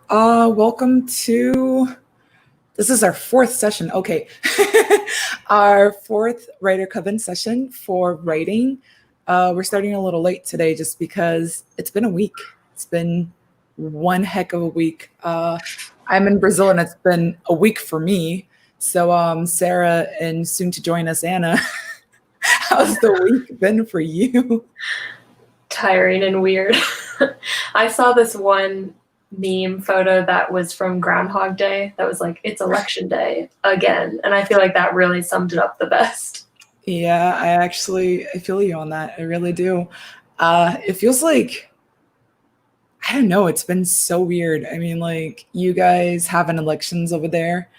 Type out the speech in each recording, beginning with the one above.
Welcome to, this is our fourth session. Okay. Our fourth writer coven session for writing. We're starting a little late today just because it's been a week. It's been one heck of a week. I'm in Brazil and it's been a week for me. So Sarah and soon to join us, Anna, how's the week been for you? Tiring and weird. I saw this one meme photo that was from Groundhog Day that was like, it's election day again. And I feel like that really summed it up the best. Yeah, I feel you on that. I really do. It feels like, I don't know, it's been so weird. I mean, like, you guys having elections over there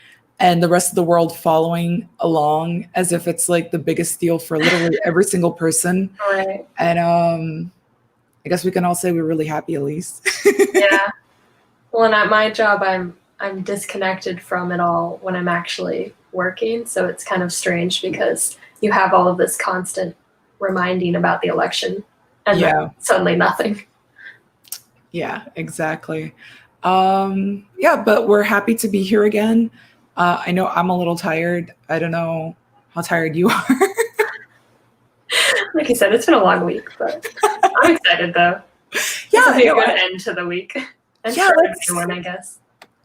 and the rest of the world following along as if it's like the biggest deal for literally every single person. Right. And I guess we can all say we're really happy at least. Yeah. Well, and at my job, I'm disconnected from it all when I'm actually working. So it's kind of strange because you have all of this constant reminding about the election and then suddenly nothing. Yeah, exactly. Yeah, but we're happy to be here again. I know I'm a little tired. I don't know how tired you are. Like I said, it's been a long week, but I'm excited though. Yeah, it'll be a good end to the week. And yeah, for everyone, I guess.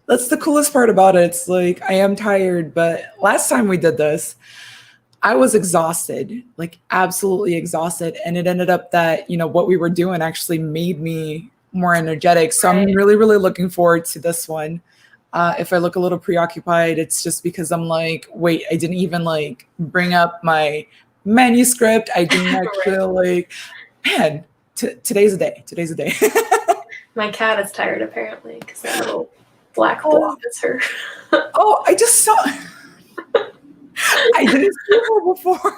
That's the coolest part about it. It's like, I am tired, but last time we did this, I was exhausted, like absolutely exhausted. And it ended up that, what we were doing actually made me more energetic. So I'm really, really looking forward to this one. If I look a little preoccupied, it's just because I'm like, wait, I didn't even like bring up my manuscript. I didn't actually like, man, today's a day. Today's a day. My cat is tired apparently because that little black blob is her. Oh, I just saw. I didn't see her before.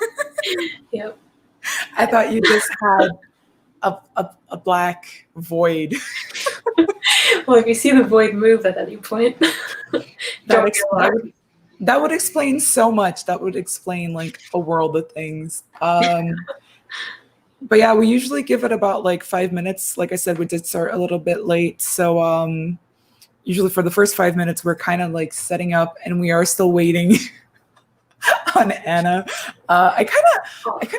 Yep. I thought you just had a black void. Well, if you see the void move at any point, that would explain so much. That would explain like a world of things. But yeah, we usually give it about like 5 minutes. Like I said, we did start a little bit late. So usually for the first 5 minutes, we're kind of like setting up and we are still waiting on Anna. I kind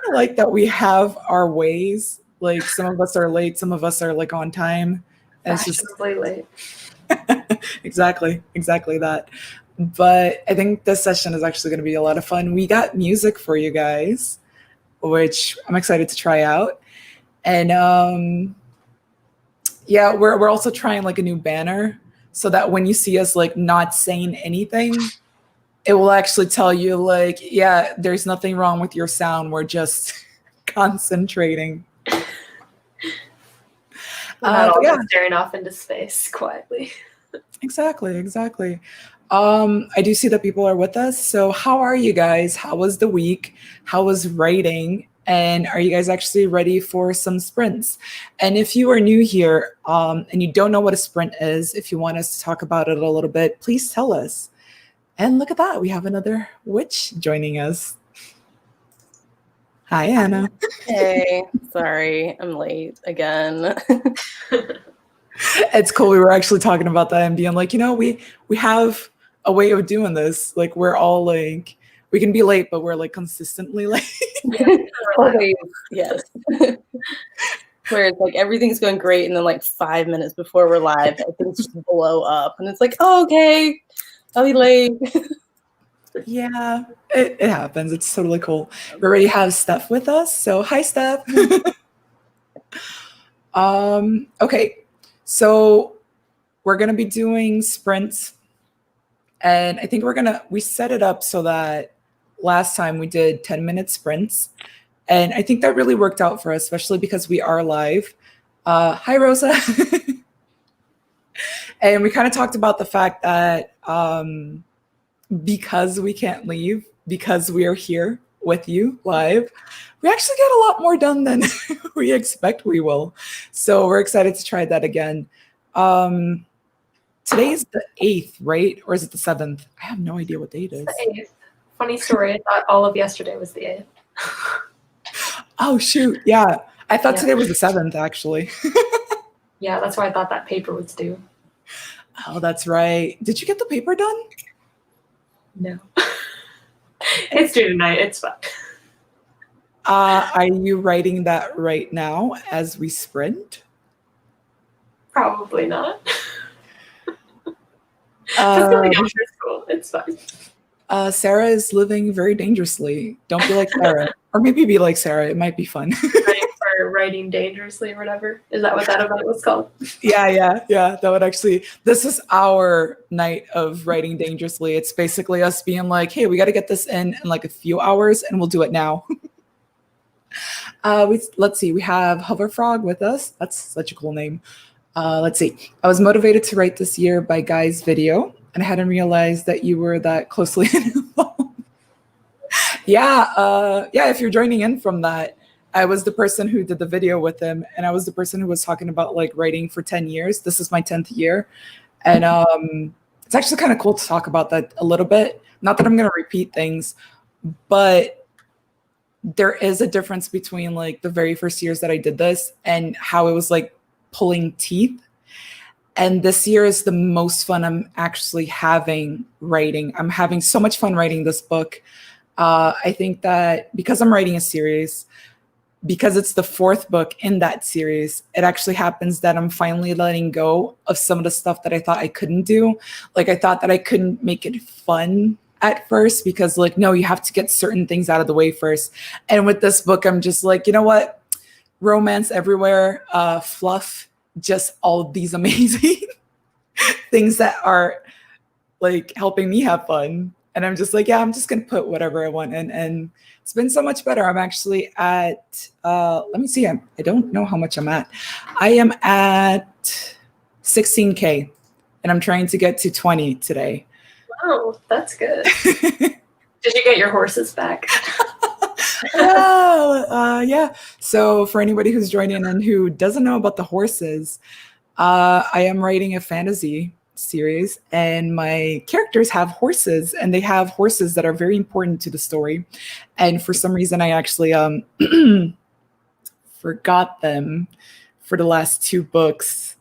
of like that we have our ways. Like some of us are late, some of us are like on time. And it's just late. exactly that. But I think this session is actually going to be a lot of fun. We got music for you guys, which I'm excited to try out. And yeah, we're also trying like a new banner so that when you see us like not saying anything, it will actually tell you like, yeah, there's nothing wrong with your sound. We're just concentrating. We're not all just staring off into space quietly. Exactly. I do see that people are with us. So how are you guys? How was the week? How was writing? And are you guys actually ready for some sprints? And if you are new here and you don't know what a sprint is, if you want us to talk about it a little bit, please tell us. And look at that. We have another witch joining us. Hi, Anna. Hey, sorry, I'm late again. It's cool. We were actually talking about that and being like, we have a way of doing this. Like we're all like, we can be late, but we're like consistently late. Always, yes. Where it's like everything's going great, and then like 5 minutes before we're live, things just blow up, and it's like, oh, okay, I'll be late. Yeah, it happens. It's totally cool. We already have Steph with us. So hi, Steph. Okay, so we're going to be doing sprints. And I think we set it up so that last time we did 10-minute sprints. And I think that really worked out for us, especially because we are live. Hi, Rosa. And we kind of talked about the fact that because we can't leave, because we are here with you live, we actually get a lot more done than we expect we will. So we're excited to try that again. Today's the 8th, right? Or is it the 7th? I have no idea what date it is. The 8th. Funny story. I thought all of yesterday was the 8th. Oh, shoot. Yeah. I thought today was the 7th, actually. Yeah, that's why I thought that paper was due. Oh, that's right. Did you get the paper done? No. It's due tonight. It's fine. Are you writing that right now as we sprint? Probably not. Just Uh, going after school. It's fine. Sarah is living very dangerously. Don't be like Sarah. Or maybe be like Sarah. It might be fun. For writing dangerously or whatever. Is that what that event was called? Yeah. That would actually, this is our night of writing dangerously. It's basically us being like, hey, we got to get this in like a few hours and we'll do it now. Let's see. We have Hoverfrog with us. That's such a cool name. Let's see. I was motivated to write this year by Guy's video, and I hadn't realized that you were that closely involved. Yeah. If you're joining in from that, I was the person who did the video with him, and I was the person who was talking about like writing for 10 years. This is my 10th year. And it's actually kind of cool to talk about that a little bit. Not that I'm going to repeat things, but there is a difference between like the very first years that I did this and how it was like pulling teeth. And this year is the most fun I'm actually having writing. I'm having so much fun writing this book. I think that because I'm writing a series, because it's the 4th book in that series, it actually happens that I'm finally letting go of some of the stuff that I thought I couldn't do. Like I thought that I couldn't make it fun at first because like, no, you have to get certain things out of the way first. And with this book, I'm just like, you know what? Romance everywhere, fluff, just all of these amazing things that are like helping me have fun. And I'm just like, yeah, I'm just going to put whatever I want in. And it's been so much better. I'm actually at, let me see. I don't know how much I'm at. I am at 16K and I'm trying to get to 20 today. Wow, that's good. Did you get your horses back? Yeah. So for anybody who's joining and who doesn't know about the horses, I am writing a fantasy series and my characters have horses and they have horses that are very important to the story. And for some reason, I actually forgot them for the last 2 books.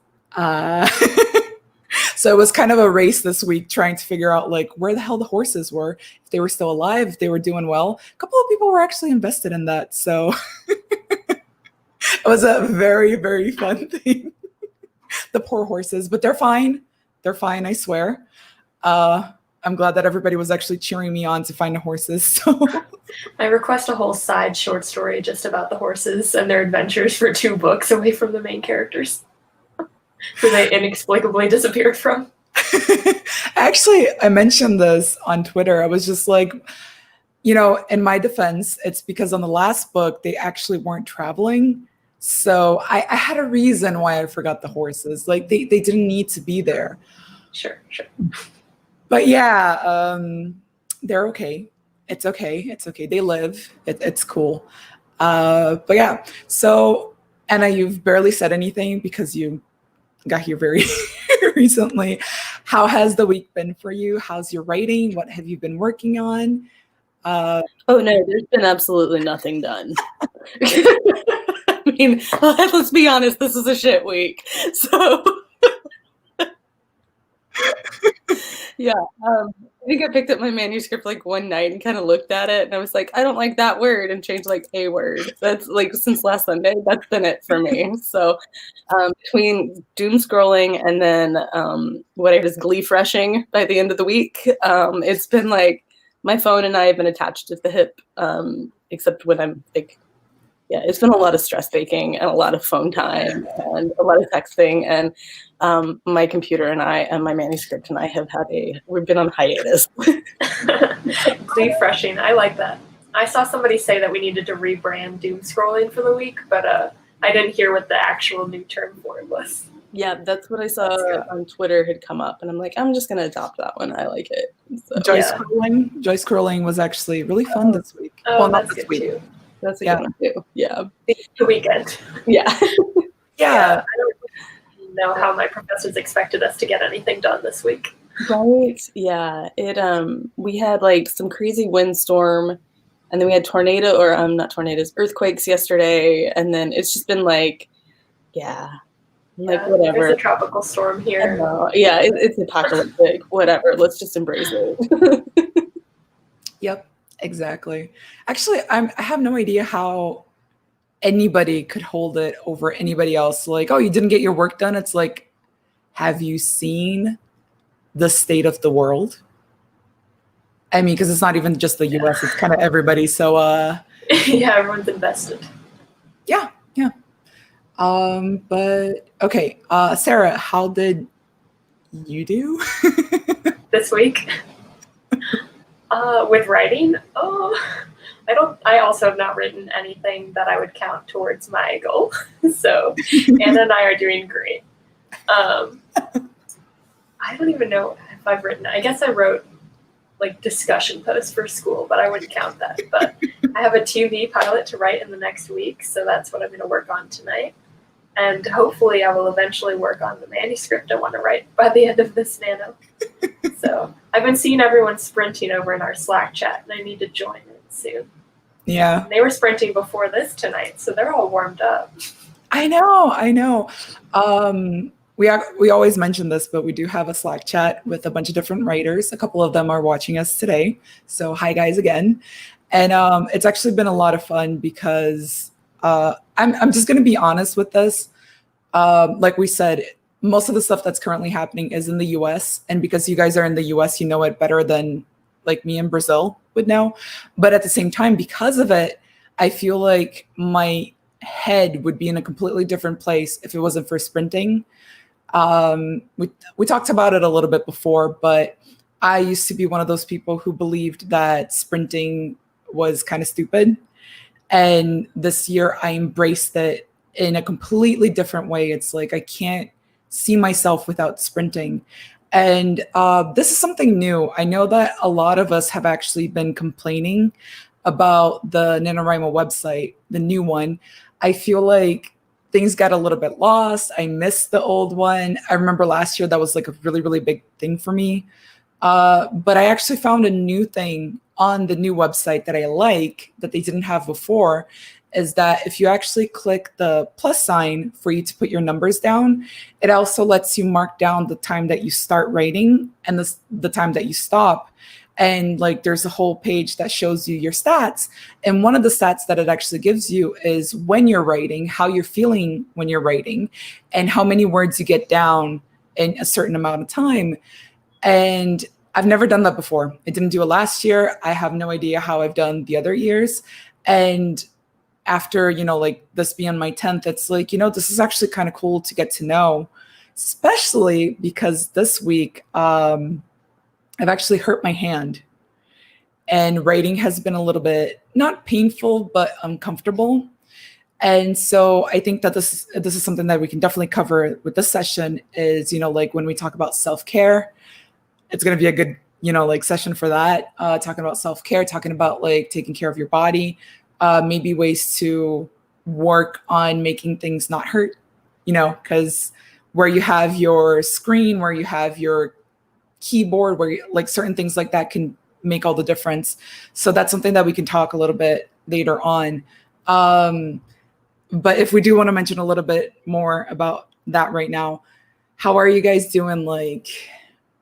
So it was kind of a race this week trying to figure out like where the hell the horses were, if they were still alive, if they were doing well. A couple of people were actually invested in that. So it was a very, very fun thing. The poor horses, but they're fine. They're fine, I swear. I'm glad that everybody was actually cheering me on to find the horses. So I request a whole side short story just about the horses and their adventures for 2 books away from the main characters who they inexplicably disappeared from. Actually, I mentioned this on Twitter. I was just like, you know, in my defense, it's because on the last book, they actually weren't traveling. So I had a reason why I forgot the horses. Like they didn't need to be there. Sure. But yeah, they're okay. It's okay. They live. It's cool. But yeah, so Anna, you've barely said anything because you got here very recently. How has the week been for you? How's your writing? What have you been working on? Oh no, there's been absolutely nothing done. I mean, let's be honest, this is a shit week. So yeah, I think I picked up my manuscript like one night and kind of looked at it and I was like, I don't like that word, and changed like a word. That's like since last Sunday, that's been it for me. So between doom scrolling and then what I did is glee freshing by the end of the week, it's been like my phone and I have been attached at the hip, except when I'm like, yeah, it's been a lot of stress baking and a lot of phone time and a lot of texting, and my computer and I and my manuscript and I have we've been on hiatus. Glee freshing, I like that. I saw somebody say that we needed to rebrand doom scrolling for the week, but I didn't hear what the actual new term for it was. Yeah, that's what I saw on Twitter had come up, and I'm like, I'm just gonna adopt that one. I like it. So, Joy scrolling was actually really fun this week. Oh, well, not that's this good week. too. That's a good one too. Yeah. The weekend. Yeah. Yeah. I don't know how my professors expected us to get anything done this week. Right. Yeah. We had like some crazy windstorm, and then we had not tornadoes, earthquakes yesterday, and then it's just been like, yeah, Like, Yeah, whatever. there's a tropical storm I here. know. Yeah, it's apocalyptic. Whatever. Let's just embrace it. Yep, exactly. Actually, I have no idea how anybody could hold it over anybody else. Like, oh, you didn't get your work done. It's like, have you seen the state of the world? I mean, because it's not even just the US, it's kind of everybody. So Yeah, everyone's invested. yeah, yeah. But okay, Sarah, how did you do? This week. With writing, I also have not written anything that I would count towards my goal. So Anna and I are doing great. I don't even know if I've written, I guess I wrote like discussion posts for school, but I wouldn't count that. But I have a 2V pilot to write in the next week, so that's what I'm going to work on tonight. And hopefully I will eventually work on the manuscript I want to write by the end of this nano. So I've been seeing everyone sprinting over in our Slack chat, and I need to join it soon. Yeah. And they were sprinting before this tonight, so they're all warmed up. I know. We always mention this, but we do have a Slack chat with a bunch of different writers. A couple of them are watching us today. So hi guys again. And it's actually been a lot of fun because I'm just going to be honest with this. Like we said, most of the stuff that's currently happening is in the US. And because you guys are in the US, you know it better than like me in Brazil would know. But at the same time, because of it, I feel like my head would be in a completely different place if it wasn't for sprinting. We talked about it a little bit before, but I used to be one of those people who believed that sprinting was kind of stupid. And this year I embraced it in a completely different way. It's like I can't see myself without sprinting. And this is something new. I know that a lot of us have actually been complaining about the NaNoWriMo website, the new one. I feel like things got a little bit lost. I missed the old one. I remember last year that was like a really, really big thing for me. But I actually found a new thing on the new website that I like that they didn't have before, is that if you actually click the plus sign for you to put your numbers down, it also lets you mark down the time that you start writing and the time that you stop. And like there's a whole page that shows you your stats. And one of the stats that it actually gives you is when you're writing, how you're feeling when you're writing, and how many words you get down in a certain amount of time. And I've never done that before. I didn't do it last year. I have no idea how I've done the other years. And after, like this being my 10th, it's like, this is actually kind of cool to get to know, especially because this week I've actually hurt my hand. And writing has been a little bit, not painful, but uncomfortable. And so I think that this is something that we can definitely cover with this session is, like when we talk about self-care, it's going to be a good, like session for that. Talking about self-care, talking about like taking care of your body, maybe ways to work on making things not hurt, because where you have your screen, where you have your keyboard, where like certain things like that can make all the difference. So that's something that we can talk a little bit later on. But if we do want to mention a little bit more about that right now, how are you guys doing, like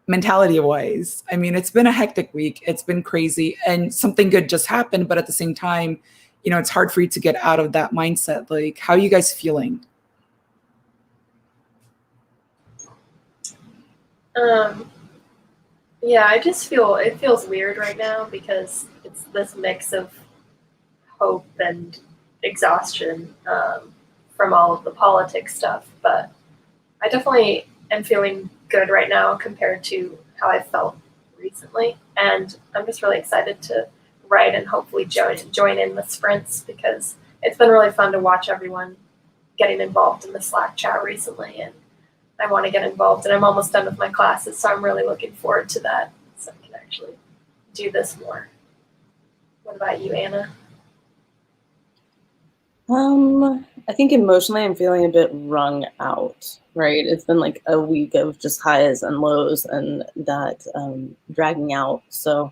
mentality wise? I mean, it's been a hectic week. It's been crazy and something good just happened. But at the same time, it's hard for you to get out of that mindset. Like, how are you guys feeling? Yeah, it feels weird right now because it's this mix of hope and exhaustion from all of the politics stuff. But I definitely am feeling good right now compared to how I felt recently. And I'm just really excited to write and hopefully join in the sprints because it's been really fun to watch everyone getting involved in the Slack chat recently. And I want to get involved, and I'm almost done with my classes, so I'm really looking forward to that, so I can actually do this more. What about you, Anna? I think emotionally I'm feeling a bit wrung out, right? It's been like a week of just highs and lows and that dragging out. So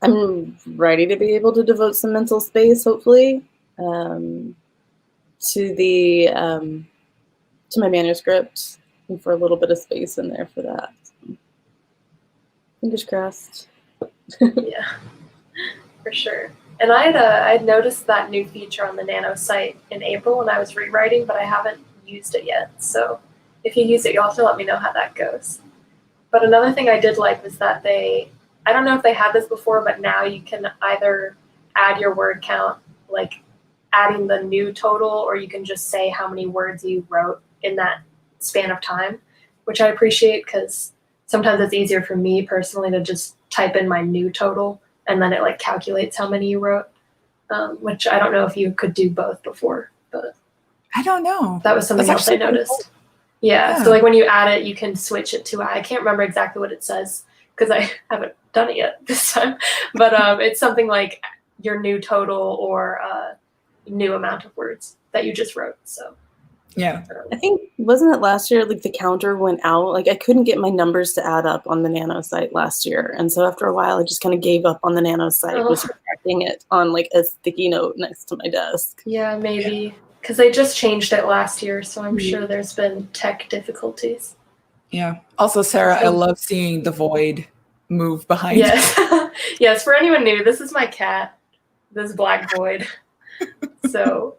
I'm ready to be able to devote some mental space, hopefully, to the to my manuscript, and for a little bit of space in there for that. Fingers crossed. Yeah, for sure. And I'd noticed that new feature on the Nano site in April when I was rewriting, but I haven't used it yet. So if you use it, you'll have to let me know how that goes. But another thing I did like was that I don't know if they had this before, but now you can either add your word count, like adding the new total, or you can just say how many words you wrote in that span of time, which I appreciate because sometimes it's easier for me personally to just type in my new total and then it like calculates how many you wrote, which I don't know if you could do both before, but I don't know. That was something else I noticed. Cool. Yeah, so like when you add it, you can switch it to, I can't remember exactly what it says because I haven't done it yet this time, but it's something like your new total or new amount of words that you just wrote. So yeah, I think, wasn't it last year, like the counter went out? Like I couldn't get my numbers to add up on the Nano site last year. And so after a while, I just kind of gave up on the Nano site, was tracking it on like a sticky note next to my desk. Yeah, maybe. Because they just changed it last year, so I'm sure there's been tech difficulties. Yeah. Also, Sarah, I love seeing the void move behind. Yes. Yes, for anyone new, this is my cat, this black void. So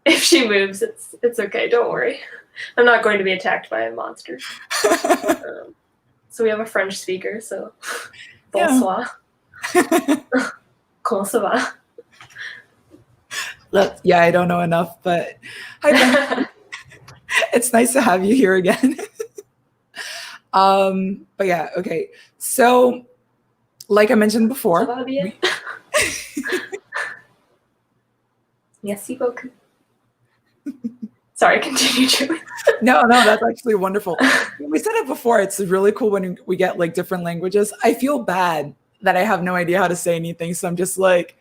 if she moves, it's okay. Don't worry. I'm not going to be attacked by a monster. So we have a French speaker, so bonsoir. Comment ça va? Yeah, I don't know enough, but it's nice to have you here again. But yeah, okay. So, like I mentioned before, merci beaucoup. Sorry, continue, Julie. No, that's actually wonderful. We said it before. It's really cool when we get like different languages. I feel bad that I have no idea how to say anything, so I'm just like.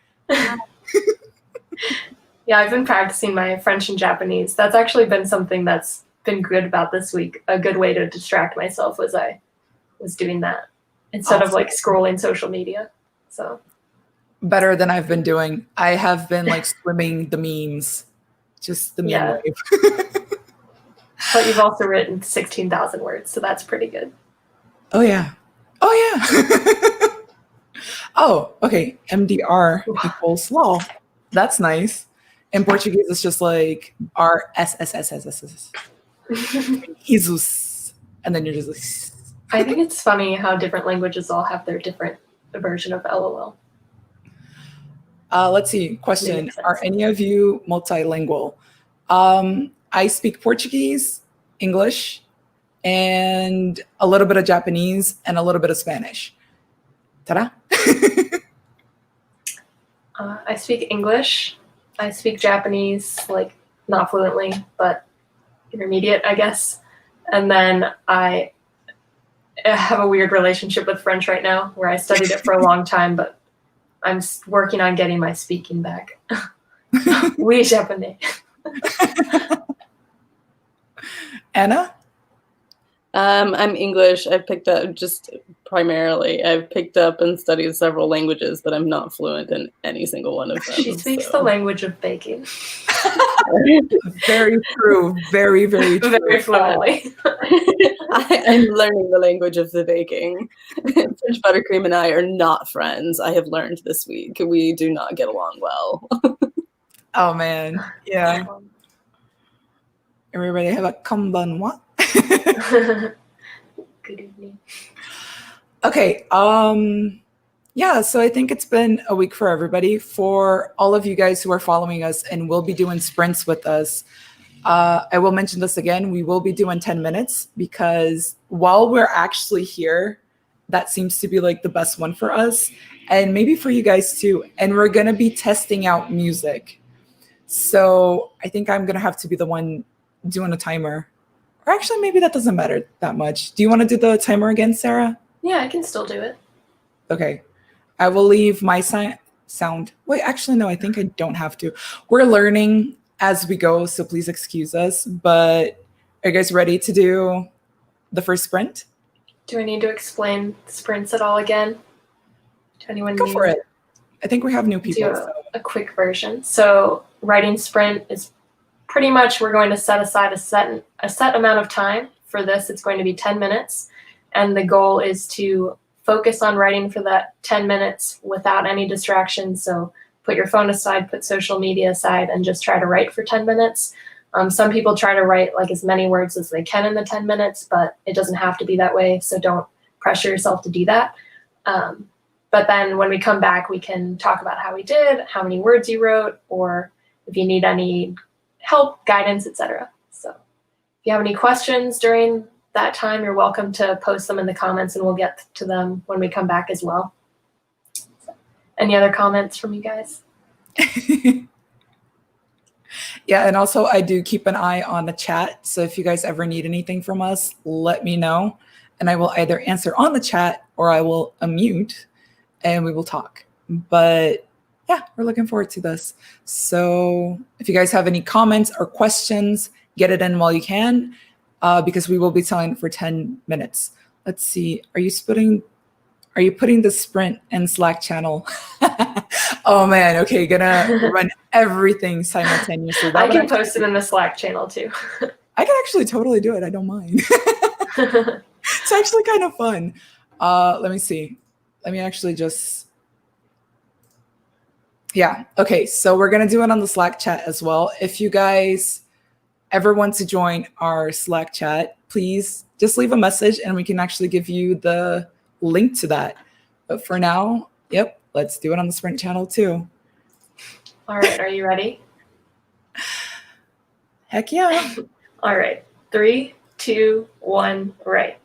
Yeah, I've been practicing my French and Japanese. That's actually been something that's been good about this week. A good way to distract myself was I was doing that instead of like scrolling social media. So better than I've been doing. I have been like swimming the memes, just the meme wave. But you've also written 16,000 words, so that's pretty good. Oh yeah. Oh, okay. MDR equals law. That's nice. In Portuguese, it's just like RSSSSS. Jesus. And then you're just like. I think it's funny how different languages all have their different version of LOL. Let's see. Question. Are any of you multilingual? I speak Portuguese, English, and a little bit of Japanese and a little bit of Spanish. Ta-da. I speak English. I speak Japanese, like not fluently, but intermediate, I guess. And then I have a weird relationship with French right now, where I studied it for a long time, but I'm working on getting my speaking back. Oui, japonais. Anna? I'm English. I've picked up I've picked up and studied several languages, but I'm not fluent in any single one of them. She speaks the language of baking. Very true. Very, very true. Very fluently. I'm learning the language of the baking. French buttercream and I are not friends. I have learned this week. We do not get along well. Oh man. Yeah. Everybody have a konbanwa? Good evening. Okay. Yeah, so I think it's been a week for everybody. For all of you guys who are following us and will be doing sprints with us, I will mention this again. We will be doing 10 minutes because while we're actually here, that seems to be like the best one for us and maybe for you guys too. And we're going to be testing out music. So I think I'm going to have to be the one doing a timer. Or actually, maybe that doesn't matter that much. Do you want to do the timer again, Sarah? Yeah, I can still do it. Okay. I will leave my sound. Wait, actually, no, I think I don't have to. We're learning as we go, so please excuse us. But are you guys ready to do the first sprint? Do I need to explain sprints at all again? To anyone Go for it. I think we have new people. Do a quick version. So writing sprint is pretty much we're going to set aside a set amount of time for this. It's going to be 10 minutes. And the goal is to focus on writing for that 10 minutes without any distractions. So put your phone aside, put social media aside, and just try to write for 10 minutes. Some people try to write like as many words as they can in the 10 minutes, but it doesn't have to be that way. So don't pressure yourself to do that. But then when we come back, we can talk about how we did, how many words you wrote, or if you need any help, guidance, etc. So if you have any questions during that time, you're welcome to post them in the comments and we'll get to them when we come back as well. So, any other comments from you guys? Yeah, and also I do keep an eye on the chat. So if you guys ever need anything from us, let me know. And I will either answer on the chat or I will unmute and we will talk. But yeah, we're looking forward to this. So if you guys have any comments or questions, get it in while you can, because we will be telling for 10 minutes. Let's see. Are you putting the sprint in Slack channel? Oh man, okay, gonna run everything simultaneously. I can post it in the Slack channel too. I can actually totally do it. I don't mind. It's actually kind of fun. Let me see. Let me actually just, yeah. Okay, so we're gonna do it on the Slack chat as well. If you guys ever want to join our Slack chat, please just leave a message and we can actually give you the link to that. But for now, yep, let's do it on the Sprint channel too. All right, are you ready? Heck yeah. All right, 3, 2, 1, right.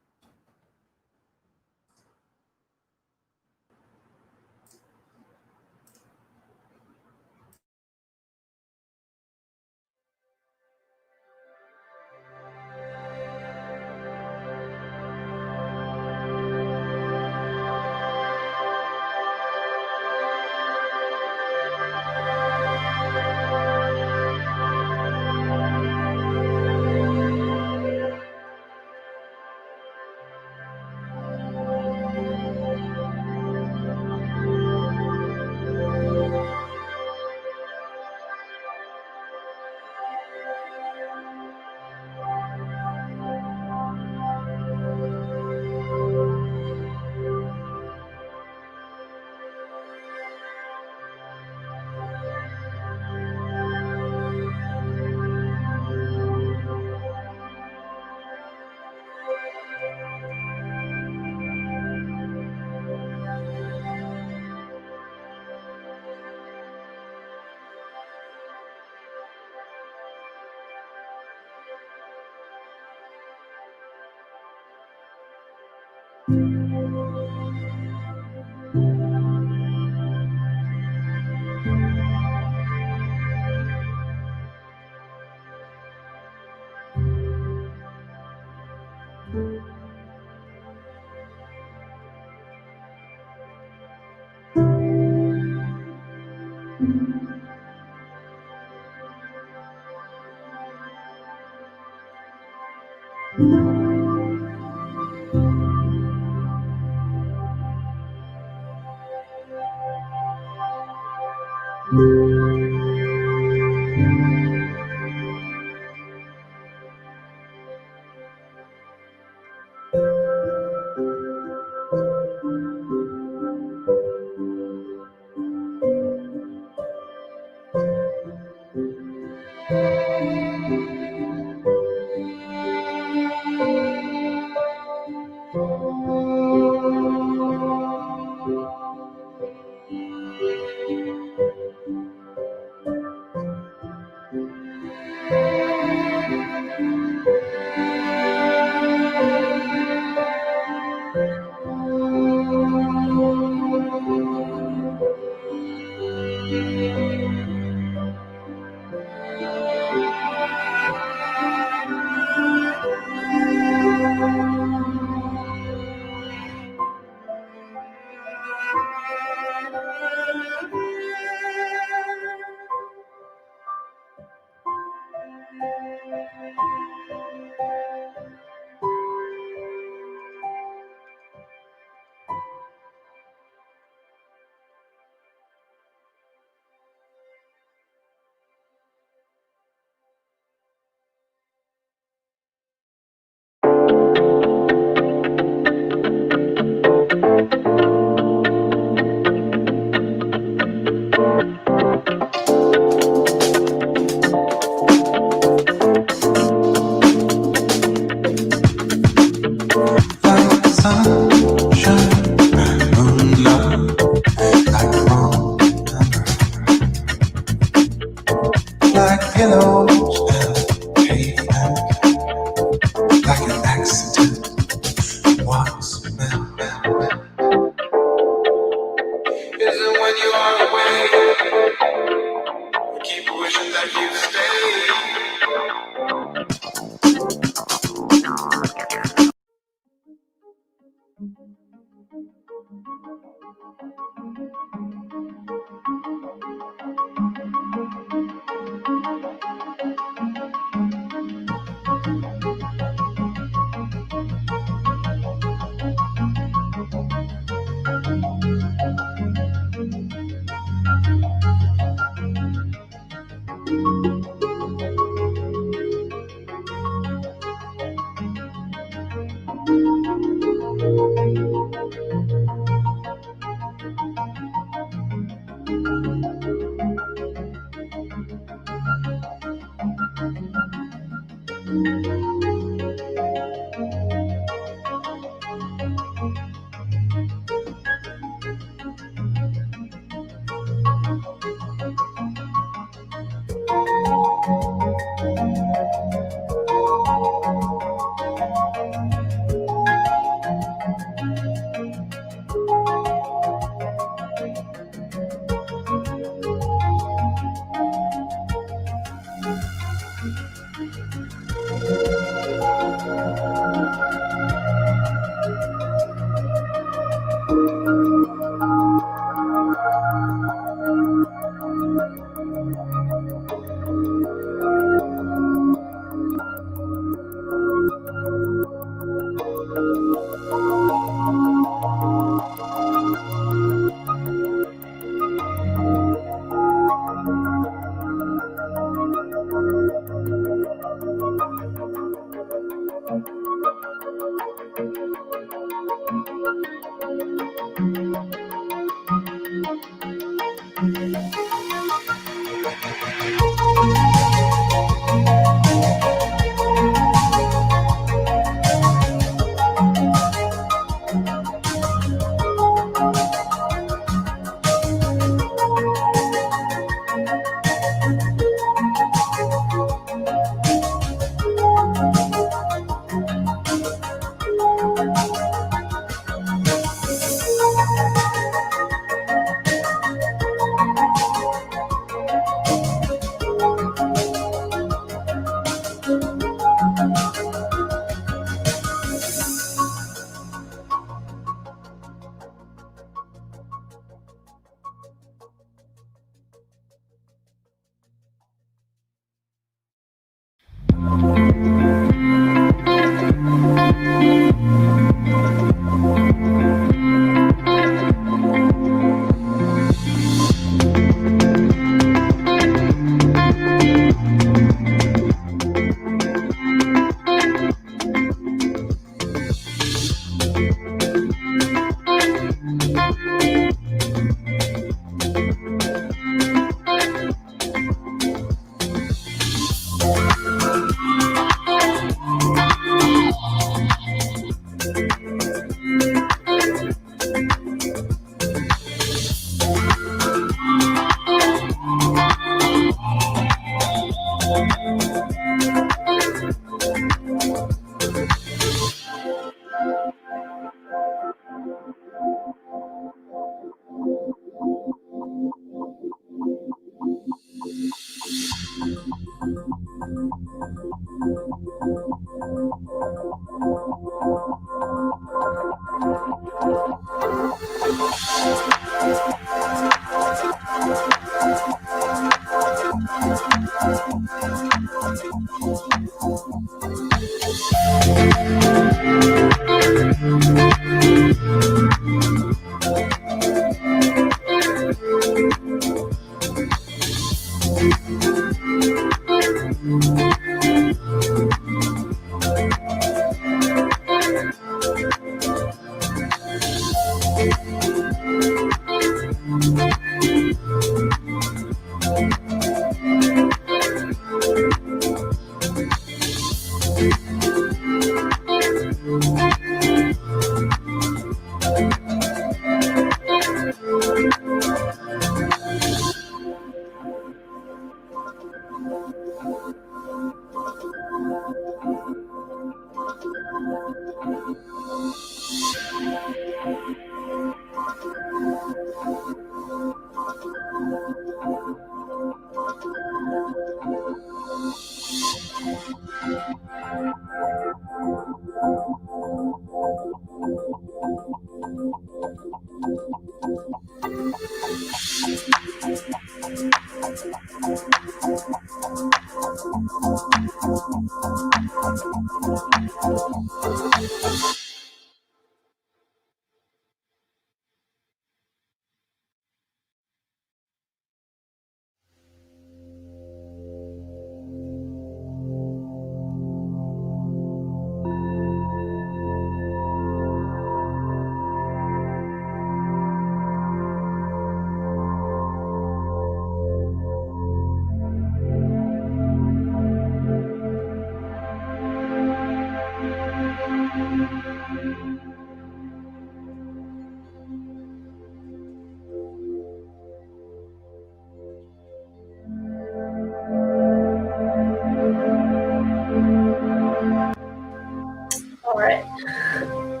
right.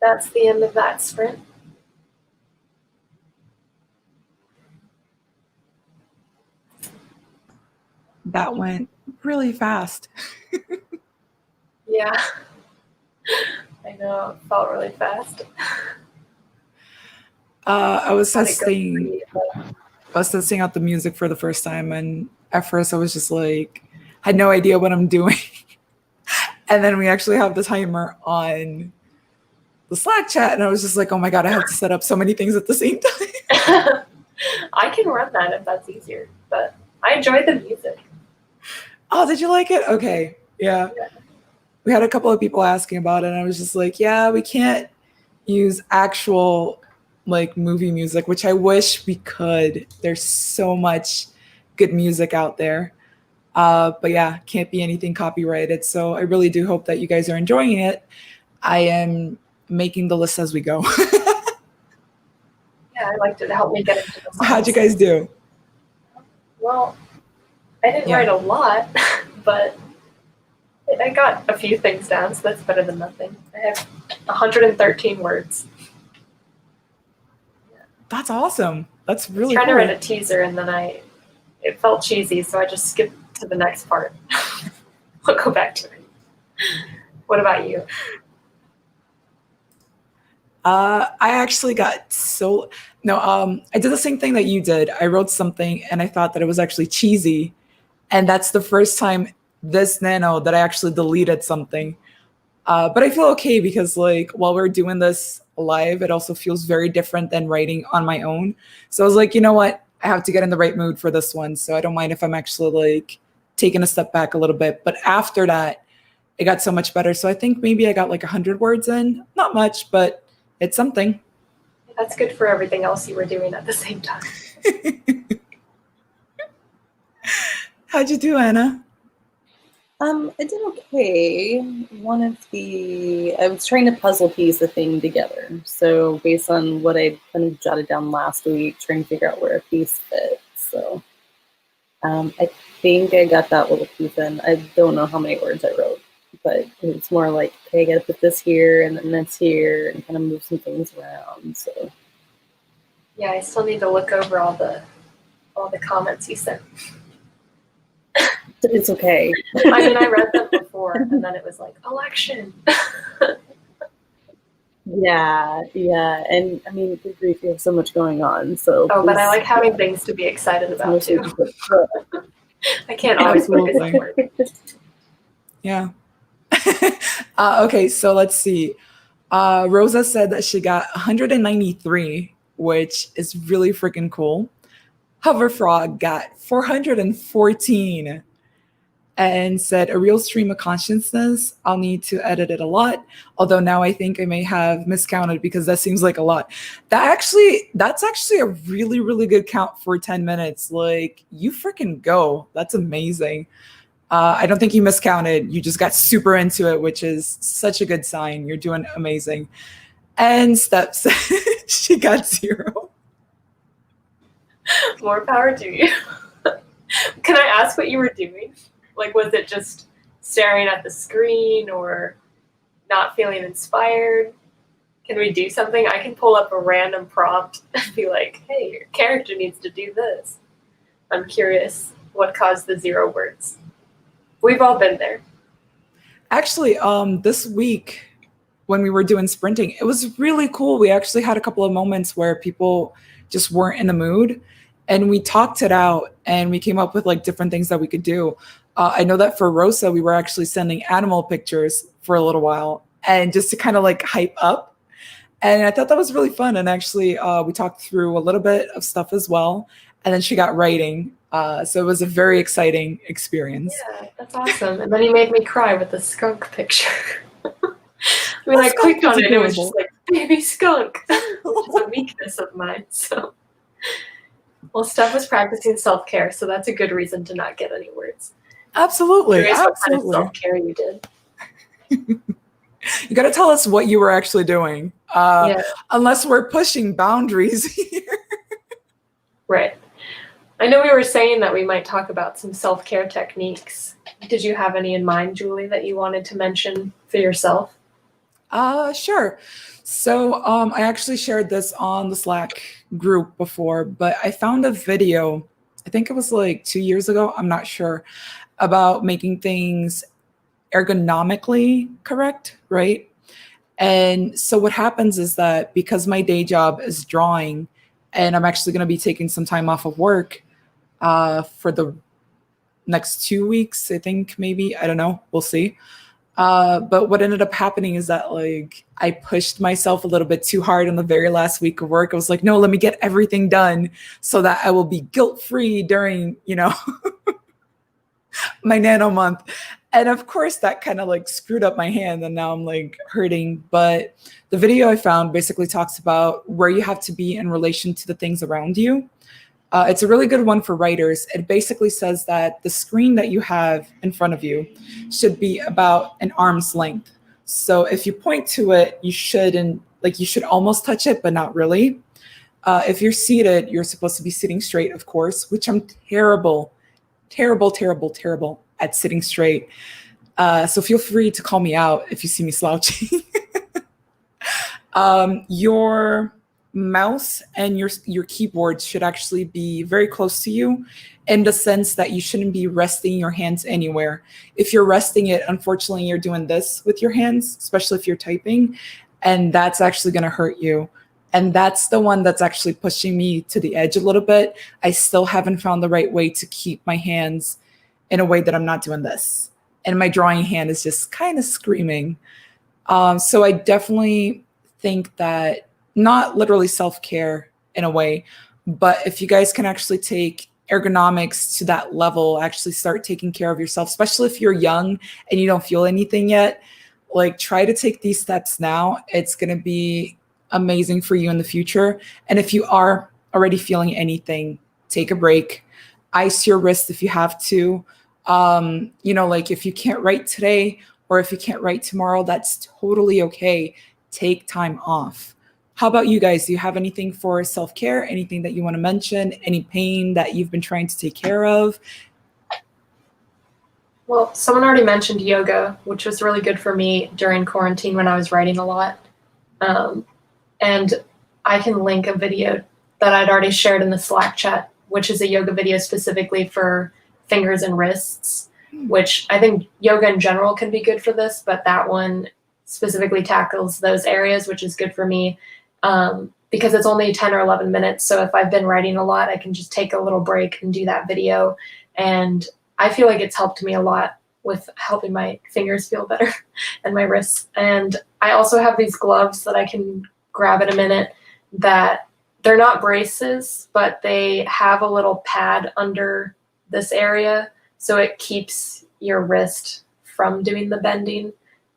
That's the end of that sprint. That went really fast. Yeah. I know, it felt really fast. I was How'd it go testing for you? out the music for the first time, and at first I was just like, had no idea what I'm doing. And then we actually have the timer on the Slack chat, and I was just like, oh my God, I have to set up so many things at the same time. I can run that if that's easier, but I enjoy the music. Oh, did you like it? Okay. Yeah. We had a couple of people asking about it, and I was just like, yeah, we can't use actual like movie music, which I wish we could. There's so much good music out there. But yeah, can't be anything copyrighted. So I really do hope that you guys are enjoying it. I am making the list as we go. Yeah, I liked it. It helped me get into the songs. How'd you guys do? Well, I didn't write a lot, but I got a few things down, so that's better than nothing. I have 113 words. That's awesome. That's really I was trying cool. to write a teaser, and then it felt cheesy, so I just skipped to the next part. I'll go back to it. What about you? I actually got I did the same thing that you did. I wrote something and I thought that it was actually cheesy. And that's the first time this nano that I actually deleted something. But I feel okay because like while we're doing this live, it also feels very different than writing on my own. So I was like, you know what? I have to get in the right mood for this one. So I don't mind if I'm actually like taking a step back a little bit. But after that, it got so much better. So I think maybe I got like 100 words in. Not much, but it's something. That's good for everything else you were doing at the same time. How'd you do, Anna? I did okay. I was trying to puzzle piece the thing together. So based on what I kind of jotted down last week, trying to figure out where a piece fits. So I think I got that little piece in. I don't know how many words I wrote, but it's more like, okay, I gotta put this here and then this here and kind of move some things around. So yeah, I still need to look over all the comments you sent. It's okay. I mean, I read them before, and then it was like, election. Yeah, and I mean, good grief, you have so much going on. So but I like having things to be excited about too. I can't always focus on work. Yeah. Okay, so let's see. Rosa said that she got 193, which is really freaking cool. Hoverfrog got 414 and said a real stream of consciousness. I'll need to edit it a lot. Although now I think I may have miscounted because that seems like a lot. That's actually a really, really good count for 10 minutes. Like you freaking go. That's amazing. I don't think you miscounted. You just got super into it, which is such a good sign. You're doing amazing. And Steps, she got 0. More power to you. Can I ask what you were doing? Like, was it just staring at the screen or not feeling inspired? Can we do something? I can pull up a random prompt and be like, hey, your character needs to do this. I'm curious what caused the 0 words. We've all been there. Actually, this week when we were doing sprinting, it was really cool. We actually had a couple of moments where people just weren't in the mood and we talked it out and we came up with like different things that we could do. I know that for Rosa, we were actually sending animal pictures for a little while and just to kind of like hype up. And I thought that was really fun. And actually, we talked through a little bit of stuff as well. And then she got writing. So it was a very exciting experience. Yeah, that's awesome. And then you made me cry with the skunk picture. I mean, I clicked on it and it was just like, baby skunk. It's a weakness of mine. So, well, Steph was practicing self-care, so that's a good reason to not get any words. Absolutely. What kind of self-care you did. You got to tell us what you were actually doing. Unless we're pushing boundaries here. Right. I know we were saying that we might talk about some self-care techniques. Did you have any in mind, Julie, that you wanted to mention for yourself? Sure. So I actually shared this on the Slack group before, but I found a video, I think it was like 2 years ago, I'm not sure, about making things ergonomically correct, right? And so what happens is that because my day job is drawing and I'm actually going to be taking some time off of work for the next 2 weeks, I think maybe, I don't know, we'll see. But what ended up happening is that like I pushed myself a little bit too hard in the very last week of work. I was like, no, let me get everything done so that I will be guilt-free during, my nano month. And of course that kind of like screwed up my hand and now I'm like hurting. But the video I found basically talks about where you have to be in relation to the things around you. It's a really good one for writers. It basically says that the screen that you have in front of you should be about an arm's length. So if you point to it, you shouldn't, like you should almost touch it, but not really. If you're seated, you're supposed to be sitting straight, of course, which I'm terrible at sitting straight. So feel free to call me out if you see me slouching. Your mouse and your keyboard should actually be very close to you in the sense that you shouldn't be resting your hands anywhere. If you're resting it, unfortunately, you're doing this with your hands, especially if you're typing, and that's actually going to hurt you. And that's the one that's actually pushing me to the edge a little bit. I still haven't found the right way to keep my hands in a way that I'm not doing this. And my drawing hand is just kind of screaming. So I definitely think that not literally self-care in a way, but if you guys can actually take ergonomics to that level, actually start taking care of yourself, especially if you're young and you don't feel anything yet, like try to take these steps now. It's going to be amazing for you in the future. And if you are already feeling anything, take a break, ice your wrist if you have to. Like if you can't write today or if you can't write tomorrow, that's totally okay. Take time off. How about you guys? Do you have anything for self-care? Anything that you want to mention? Any pain that you've been trying to take care of? Well, someone already mentioned yoga, which was really good for me during quarantine when I was writing a lot. And I can link a video that I'd already shared in the Slack chat, which is a yoga video specifically for fingers and wrists, which I think yoga in general can be good for this, but that one specifically tackles those areas, which is good for me because it's only 10 or 11 minutes. So if I've been writing a lot, I can just take a little break and do that video. And I feel like it's helped me a lot with helping my fingers feel better and my wrists. And I also have these gloves that I can grab in a minute that they're not braces, but they have a little pad under this area. So it keeps your wrist from doing the bending.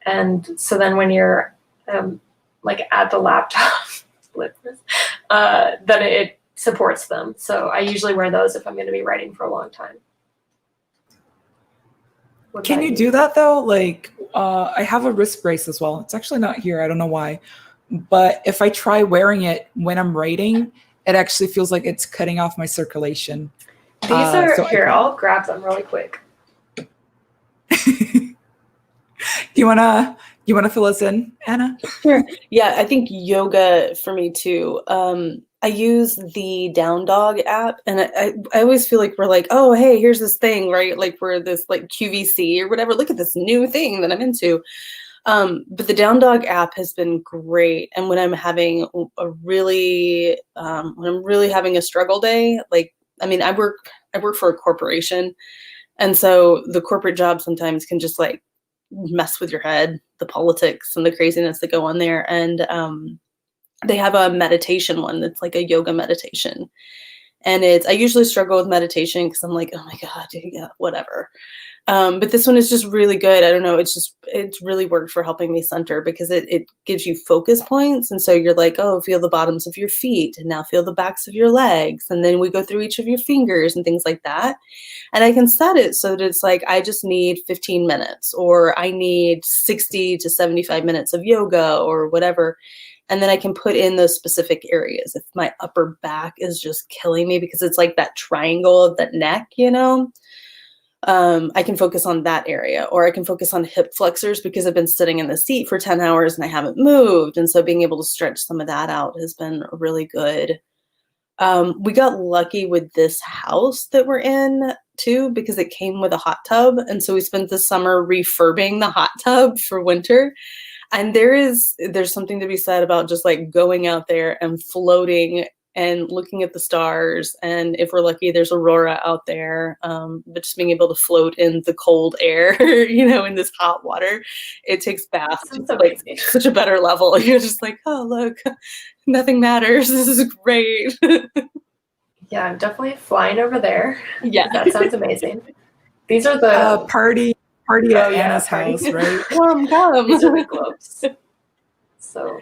And so then when you're like at the laptop, then it supports them. So I usually wear those if I'm going to be writing for a long time. Can you do that though? Like I have a wrist brace as well. It's actually not here. I don't know why. But if I try wearing it when I'm writing, it actually feels like it's cutting off my circulation. These are, so here, I'll grab them really quick. You wanna fill us in, Anna? Sure. Yeah, I think yoga for me too. I use the Down Dog app, and I always feel like we're like, oh, hey, here's this thing, right? Like we're this like QVC or whatever. Look at this new thing that I'm into. But the Down Dog app has been great. And when I'm having when I'm really having a struggle day, like, I mean, I work for a corporation. And so the corporate job sometimes can just like mess with your head, the politics and the craziness that go on there. And they have a meditation one that's like a yoga meditation. And I usually struggle with meditation because I'm like, oh my God, yeah, whatever. But this one is just really good. I don't know. It's really worked for helping me center because it gives you focus points. And so you're like, oh, feel the bottoms of your feet and now feel the backs of your legs. And then we go through each of your fingers and things like that. And I can set it so that it's like, I just need 15 minutes or I need 60 to 75 minutes of yoga or whatever. And then I can put in those specific areas. If my upper back is just killing me because it's like that triangle of the neck, you know, I can focus on that area, or I can focus on hip flexors because I've been sitting in the seat for 10 hours and I haven't moved. And so being able to stretch some of that out has been really good. We got lucky with this house that we're in too, because it came with a hot tub. And so we spent the summer refurbing the hot tub for winter. And there's something to be said about just like going out there and floating and looking at the stars. And if we're lucky, there's aurora out there. But just being able to float in the cold air, you know, in this hot water, it takes bath to like such a better level. You're just like, oh, look, nothing matters. This is great. Yeah, I'm definitely flying over there. Yeah. That sounds amazing. These are the party at Anna's house, right? Come. These are the gloves. So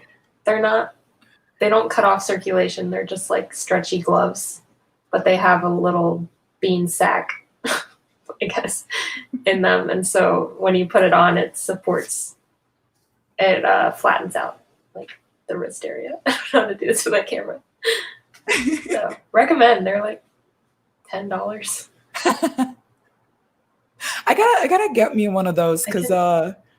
they don't cut off circulation. They're just like stretchy gloves, but they have a little bean sack, I guess, in them. And so when you put it on, it supports, it flattens out like the wrist area. I don't know how to do this with my camera. So recommend. They're like $10. I gotta get me one of those because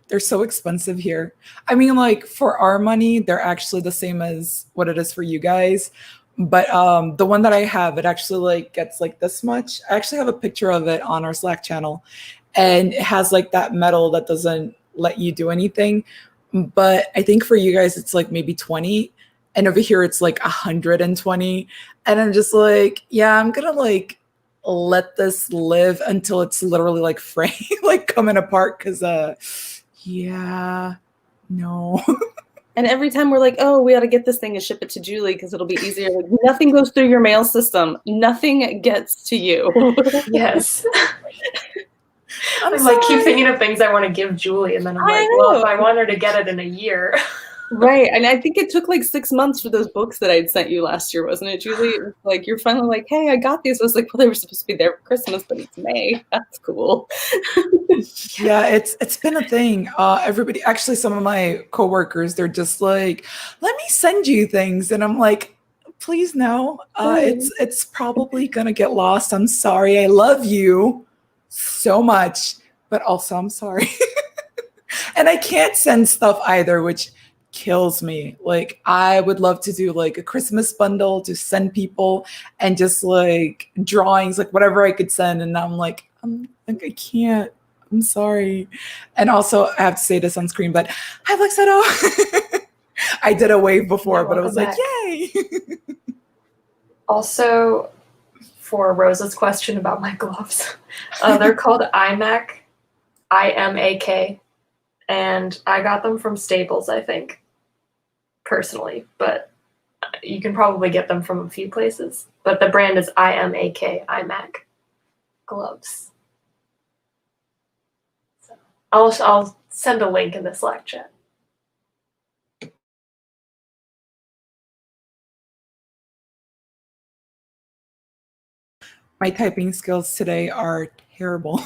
they're so expensive here. I mean, like for our money, they're actually the same as what it is for you guys. But the one that I have, it actually like gets like this much. I actually have a picture of it on our Slack channel, and it has like that metal that doesn't let you do anything. But I think for you guys, it's like maybe 20. And over here, it's like 120. And I'm just like, yeah, I'm gonna like let this live until it's literally like fraying, like coming apart. Cause yeah, no. And every time we're like, oh, we ought to get this thing and ship it to Julie because it'll be easier. Like, nothing goes through your mail system. Nothing gets to you. Yes. I'm like keep thinking of things I want to give Julie, and then I'm like, well, if I want her to get it in a year. Right. And I think it took like 6 months for those books that I'd sent you last year, wasn't it, Julie? It was like, you're finally like, hey, I got these. I was like, well, they were supposed to be there for Christmas, but it's May. That's cool. Yeah, it's been a thing. Everybody, actually, some of my coworkers, they're just like, let me send you things. And I'm like, please no. It's probably gonna get lost. I'm sorry. I love you so much, but also I'm sorry. And I can't send stuff either, which kills me. Like I would love to do like a Christmas bundle to send people and just like drawings, like whatever I could send. And I'm like I can't. I'm sorry. And also I have to say this on screen, but hi Lexeto. I did a wave before, but I was like, yay. Also, for Rosa's question about my gloves, they're called iMac, IMAK. And I got them from Staples, I think, personally. But you can probably get them from a few places. But the brand is IMAK, iMac gloves. So I'll send a link in the Slack chat. My typing skills today are terrible.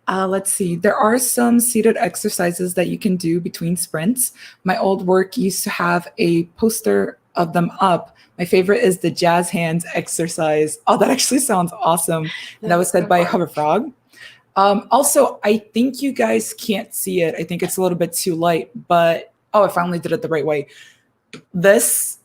Let's see. There are some seated exercises that you can do between sprints. My old work used to have a poster of them up. My favorite is the jazz hands exercise. Oh, that actually sounds awesome. And that was said by Hoverfrog. Also, I think you guys can't see it. I think it's a little bit too light, but I finally did it the right way. This,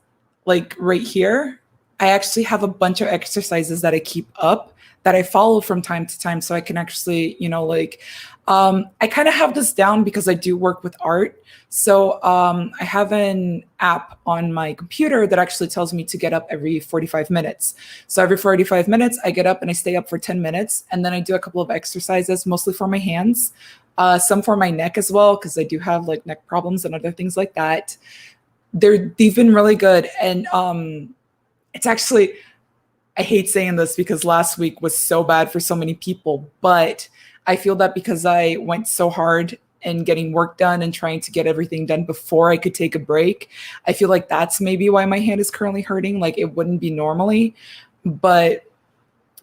like right here, I actually have a bunch of exercises that I keep up that I follow from time to time, so I can actually, I kind of have this down because I do work with art. So I have an app on my computer that actually tells me to get up every 45 minutes. So every 45 minutes, I get up and I stay up for 10 minutes, and then I do a couple of exercises, mostly for my hands, some for my neck as well, because I do have like neck problems and other things like that. They've been really good, and it's actually, I hate saying this because last week was so bad for so many people, but I feel that because I went so hard in getting work done and trying to get everything done before I could take a break, I feel like that's maybe why my hand is currently hurting. Like it wouldn't be normally, but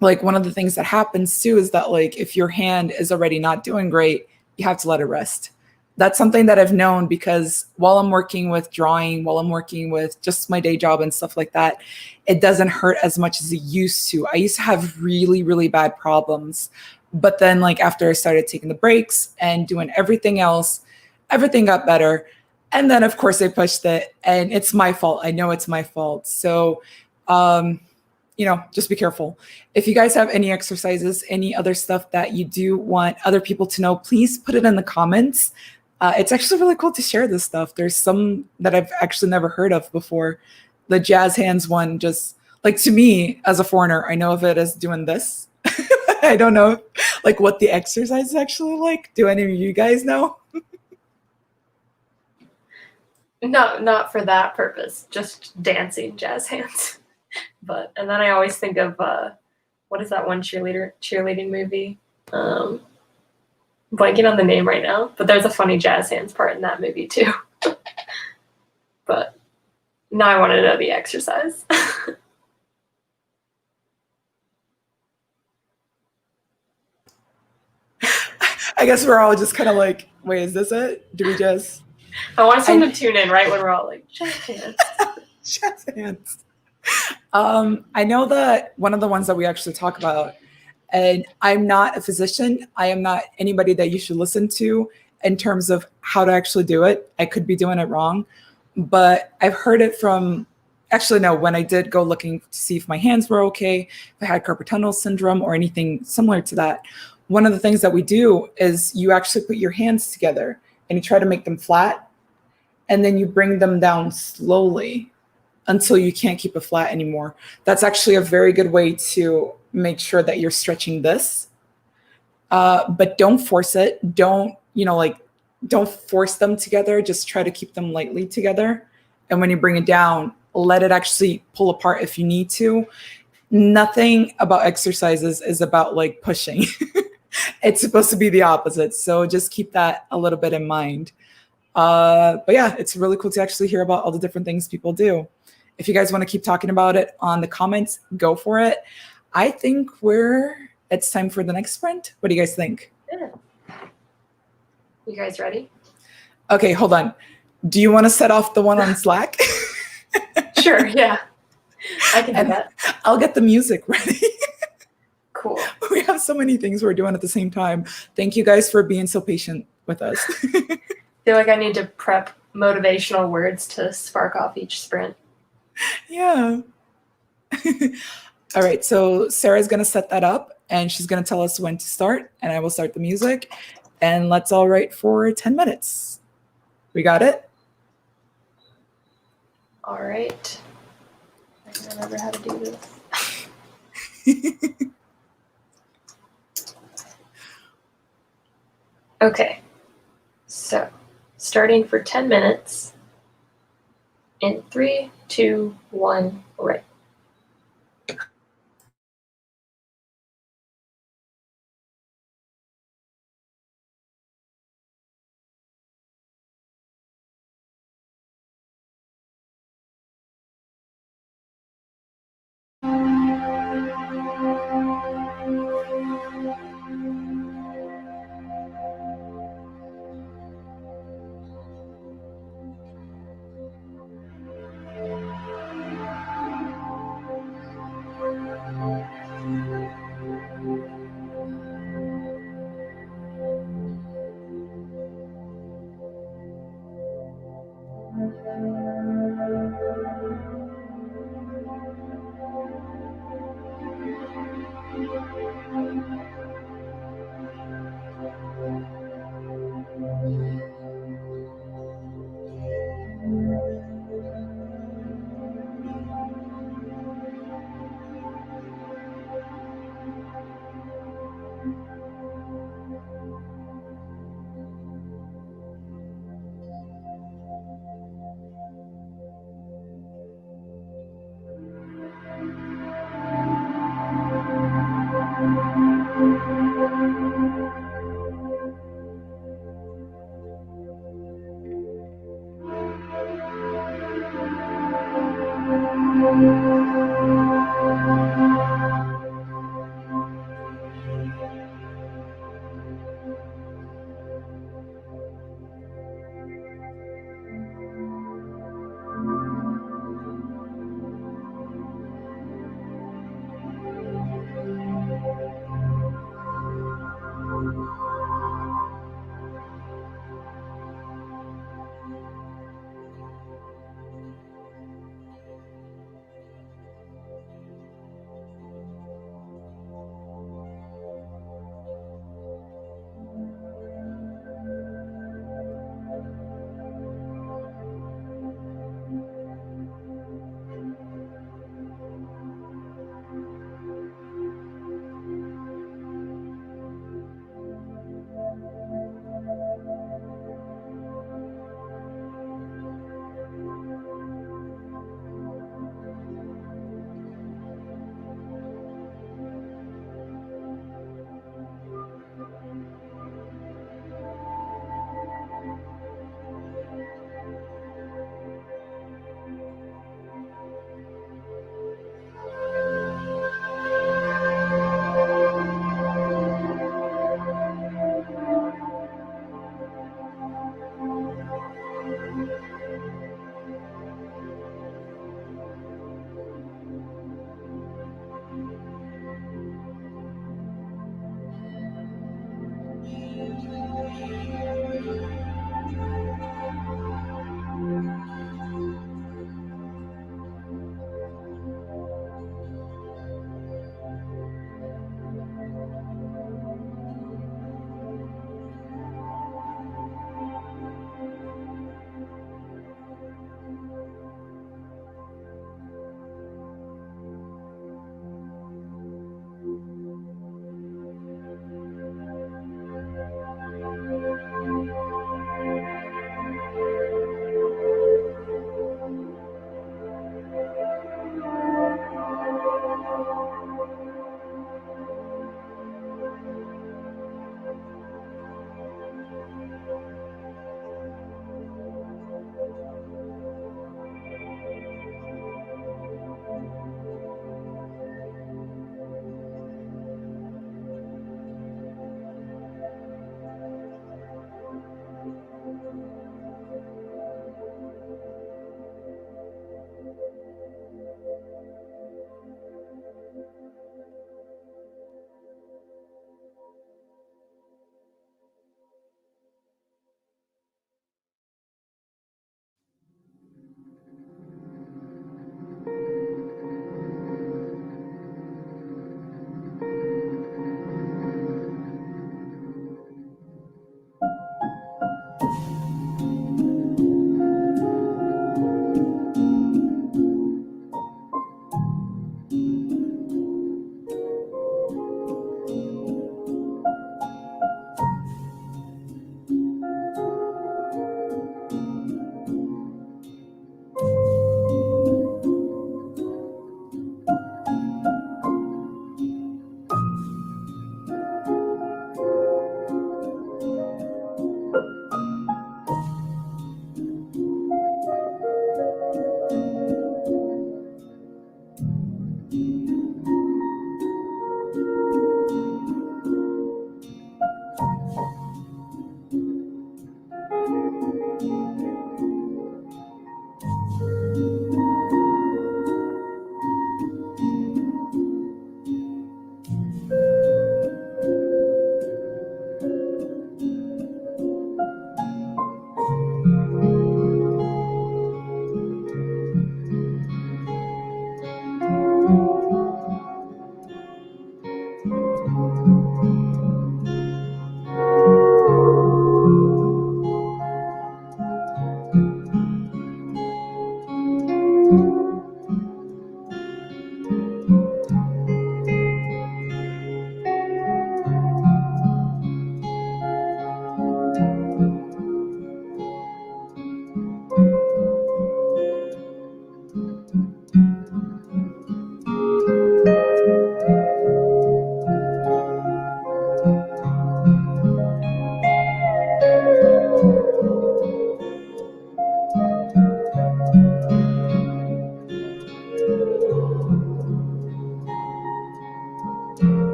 like one of the things that happens too is that like if your hand is already not doing great, you have to let it rest. that's something that I've known, because while I'm working with drawing, while I'm working with just my day job and stuff like that, it doesn't hurt as much as it used to. I used to have really, really bad problems. But then, like, after I started taking the breaks and doing everything else, everything got better. And then, of course, I pushed it, and it's my fault. I know it's my fault. So, just be careful. If you guys have any exercises, any other stuff that you do want other people to know, please put it in the comments. It's actually really cool to share this stuff. There's some that I've actually never heard of before. The jazz hands one, just like, to me as a foreigner, I know of it as doing this. I don't know like what the exercise is actually like. Do any of you guys know? No, not for that purpose, just dancing jazz hands. And then I always think of what is that one cheerleading movie? Blanking on the name right now, but there's a funny jazz hands part in that movie too. But now I want to know the exercise. I guess we're all just kind of like, wait, is this it? Do we just? I want someone to tune in right when we're all like, jazz hands. Jazz hands. I know that one of the ones that we actually talk about, and I'm not a physician, I am not anybody that you should listen to in terms of how to actually do it. I could be doing it wrong, but I've heard it from, actually, no, when I did go looking to see if my hands were okay, if I had carpal tunnel syndrome or anything similar to that. One of the things that we do is you actually put your hands together and you try to make them flat, and then you bring them down slowly until you can't keep it flat anymore. That's actually a very good way to make sure that you're stretching this. But don't force it. Don't force them together. Just try to keep them lightly together. And when you bring it down, let it actually pull apart if you need to. Nothing about exercises is about like pushing. It's supposed to be the opposite. So just keep that a little bit in mind. But yeah, it's really cool to actually hear about all the different things people do. If you guys want to keep talking about it on the comments, go for it. I think it's time for the next sprint. What do you guys think? Yeah. You guys ready? Okay, hold on. Do you want to set off the one on Slack? Sure, yeah. I can do that. I'll get the music ready. Cool. We have so many things we're doing at the same time. Thank you guys for being so patient with us. I feel like I need to prep motivational words to spark off each sprint. Yeah. All right, so Sarah's going to set that up, and she's going to tell us when to start, and I will start the music, and let's all write for 10 minutes. We got it? All right. I can remember how to do this. Okay, so starting for 10 minutes in 3, 2, 1, right.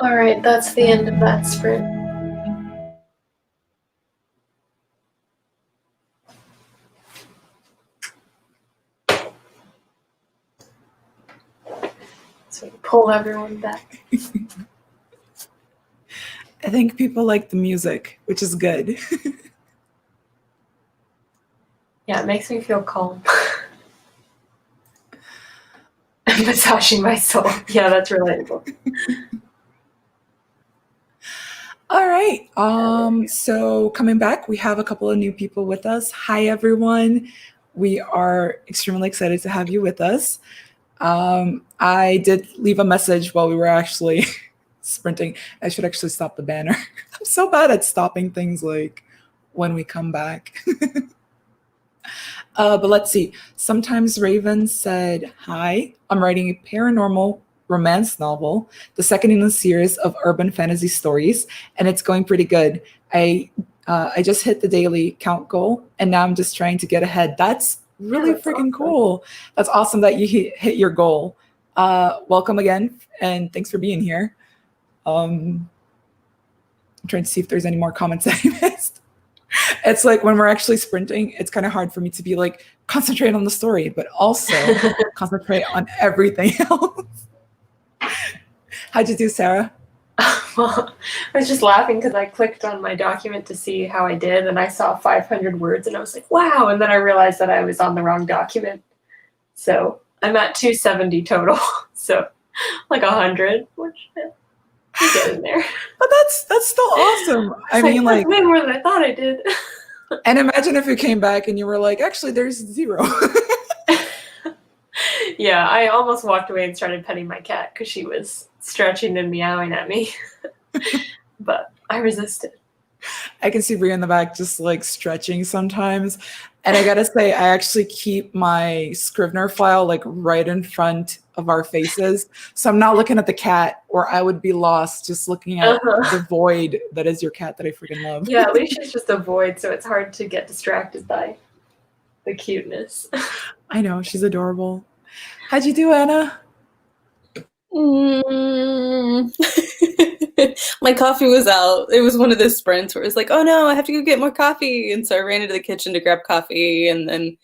All right, that's the end of that sprint. So we pull everyone back. I think people like the music, which is good. Yeah, it makes me feel calm. Massaging my soul. Yeah, that's relatable. All right. So coming back, we have a couple of new people with us. Hi, everyone. We are extremely excited to have you with us. I did leave a message while we were actually sprinting. I should actually stop the banner. I'm so bad at stopping things like when we come back. But let's see. Sometimes Raven said, hi, I'm writing a paranormal romance novel, the second in the series of urban fantasy stories, and it's going pretty good. I just hit the daily count goal, and now I'm just trying to get ahead. That's really freaking cool. That's awesome that you hit your goal. Welcome again, and thanks for being here. I'm trying to see if there's any more comments that I missed. It's like when we're actually sprinting, it's kind of hard for me to be like, concentrate on the story, but also concentrate on everything else. How'd you do, Sarah? Well, I was just laughing because I clicked on my document to see how I did, and I saw 500 words, and I was like, wow. And then I realized that I was on the wrong document. So I'm at 270 total. So like 100, which I'm getting there. But that's still awesome. I mean, like way more than I thought I did. And imagine if you came back and you were like, actually, there's 0. Yeah, I almost walked away and started petting my cat because she was stretching and meowing at me. But I resisted. I can see Bria in the back just like stretching sometimes. And I gotta say, I actually keep my Scrivener file like right in front of our faces. So I'm not looking at the cat, or I would be lost just looking at the void that is your cat that I freaking love. Yeah, at least she's just a void, so it's hard to get distracted by the cuteness. I know, she's adorable. How'd you do, Anna? My coffee was out. It was one of those sprints where it was like, oh no, I have to go get more coffee. And so I ran into the kitchen to grab coffee, and then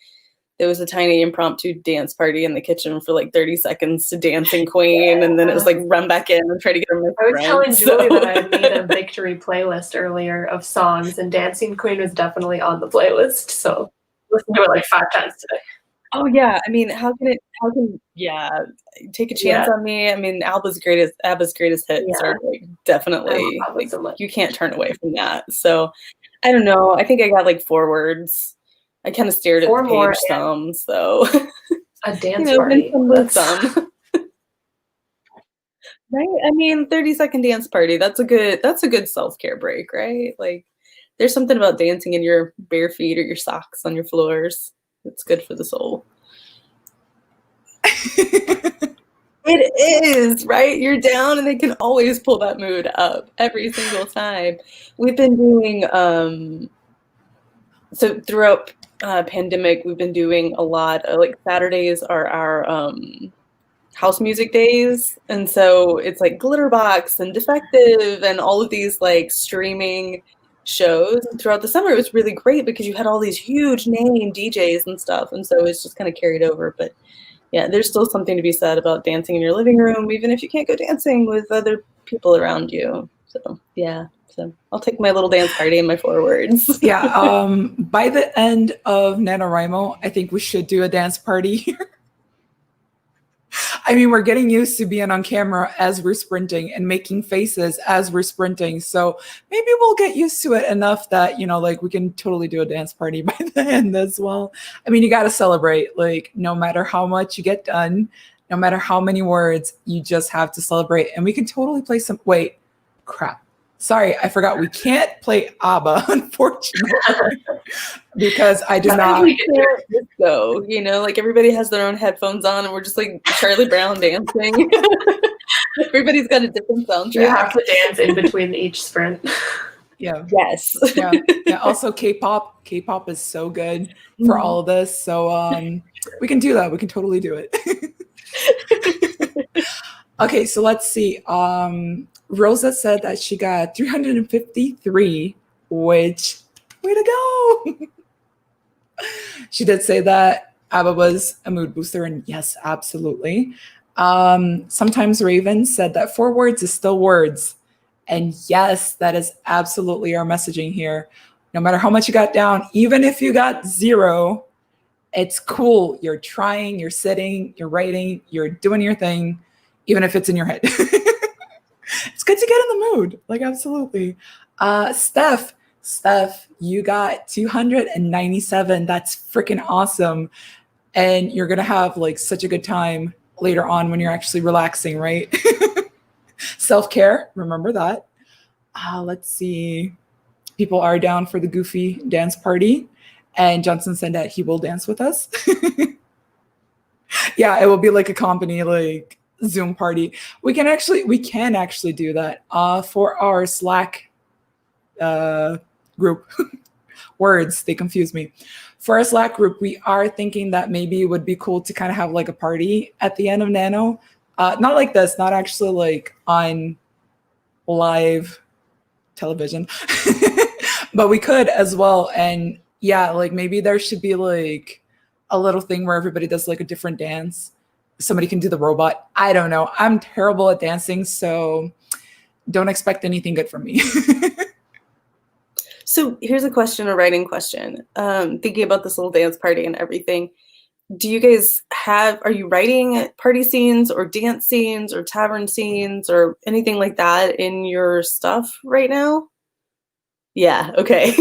there was a tiny impromptu dance party in the kitchen for like 30 seconds to Dancing Queen, and then it was like run back in and try to get her. I was telling Julie that I had made a victory playlist earlier of songs, and Dancing Queen was definitely on the playlist, so listened to it like 5 times today. Oh yeah, I mean, Take a Chance on Me. I mean, ABBA's greatest hits are like definitely like, so you can't turn away from that. So I don't know. I think I got like 4 words. I kind of stared at the page some, so a dance party. Some. Right? I mean, 30-second dance party. That's a good self-care break, right? Like there's something about dancing in your bare feet or your socks on your floors. It's good for the soul. It is, right? You're down and they can always pull that mood up every single time. We've been doing, so throughout pandemic, we've been doing a lot of, like Saturdays are our house music days. And so it's like Glitterbox and Defective and all of these like streaming shows. And throughout the summer, it was really great because you had all these huge name DJs and stuff. And so it's just kind of carried over. But yeah, there's still something to be said about dancing in your living room, even if you can't go dancing with other people around you. So yeah, so I'll take my little dance party and my 4 words. Yeah, by the end of NaNoWriMo, I think we should do a dance party here. I mean, we're getting used to being on camera as we're sprinting and making faces as we're sprinting. So maybe we'll get used to it enough that, you know, like we can totally do a dance party by the end as well. I mean, you got to celebrate, like no matter how much you get done, no matter how many words, you just have to celebrate. And we can totally play some, wait, crap. Sorry, I forgot. We can't play ABBA, unfortunately, because I do not. So, you know, like everybody has their own headphones on, and we're just like Charlie Brown dancing. Everybody's got a different soundtrack. You have to dance in between each sprint. Yeah. Yes. Yeah. Also, K-pop. K-pop is so good for all of this. So we can do that. We can totally do it. Okay, so let's see. Rosa said that she got 353, which, way to go. She did say that ABBA was a mood booster, and yes, absolutely. Sometimes Raven said that 4 words is still words. And yes, that is absolutely our messaging here. No matter how much you got down, even if you got 0, it's cool. You're trying, you're sitting, you're writing, you're doing your thing, even if it's in your head. It's good to get in the mood. Like, absolutely. Steph, you got 297. That's freaking awesome. And you're going to have like such a good time later on when you're actually relaxing, right? Self-care, remember that. Let's see. People are down for the goofy dance party. And Johnson said that he will dance with us. Yeah, it will be like a company, like Zoom party. We can actually do that for our Slack group. Words, they confuse me. For our Slack group, we are thinking that maybe it would be cool to kind of have like a party at the end of Nano. Not like this, not actually like on live television, but we could as well. And yeah, like maybe there should be like a little thing where everybody does like a different dance. Somebody can do the robot. I don't know. I'm terrible at dancing, so don't expect anything good from me. So here's a question, a writing question. Thinking about this little dance party and everything, do you guys are you writing party scenes or dance scenes or tavern scenes or anything like that in your stuff right now? Yeah, okay.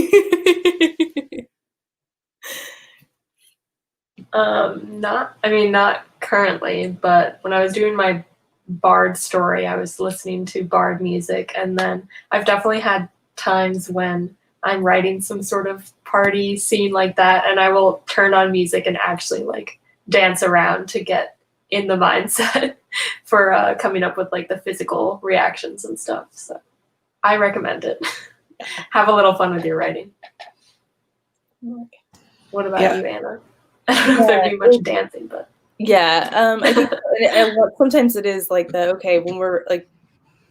Not currently, but when I was doing my Bard story, I was listening to Bard music, and then I've definitely had times when I'm writing some sort of party scene like that, and I will turn on music and actually like dance around to get in the mindset for coming up with like the physical reactions and stuff. So I recommend it. Have a little fun with your writing. What about you, Anna? I don't know if there'd be much dancing, but yeah, I think sometimes it is like the okay when we're like,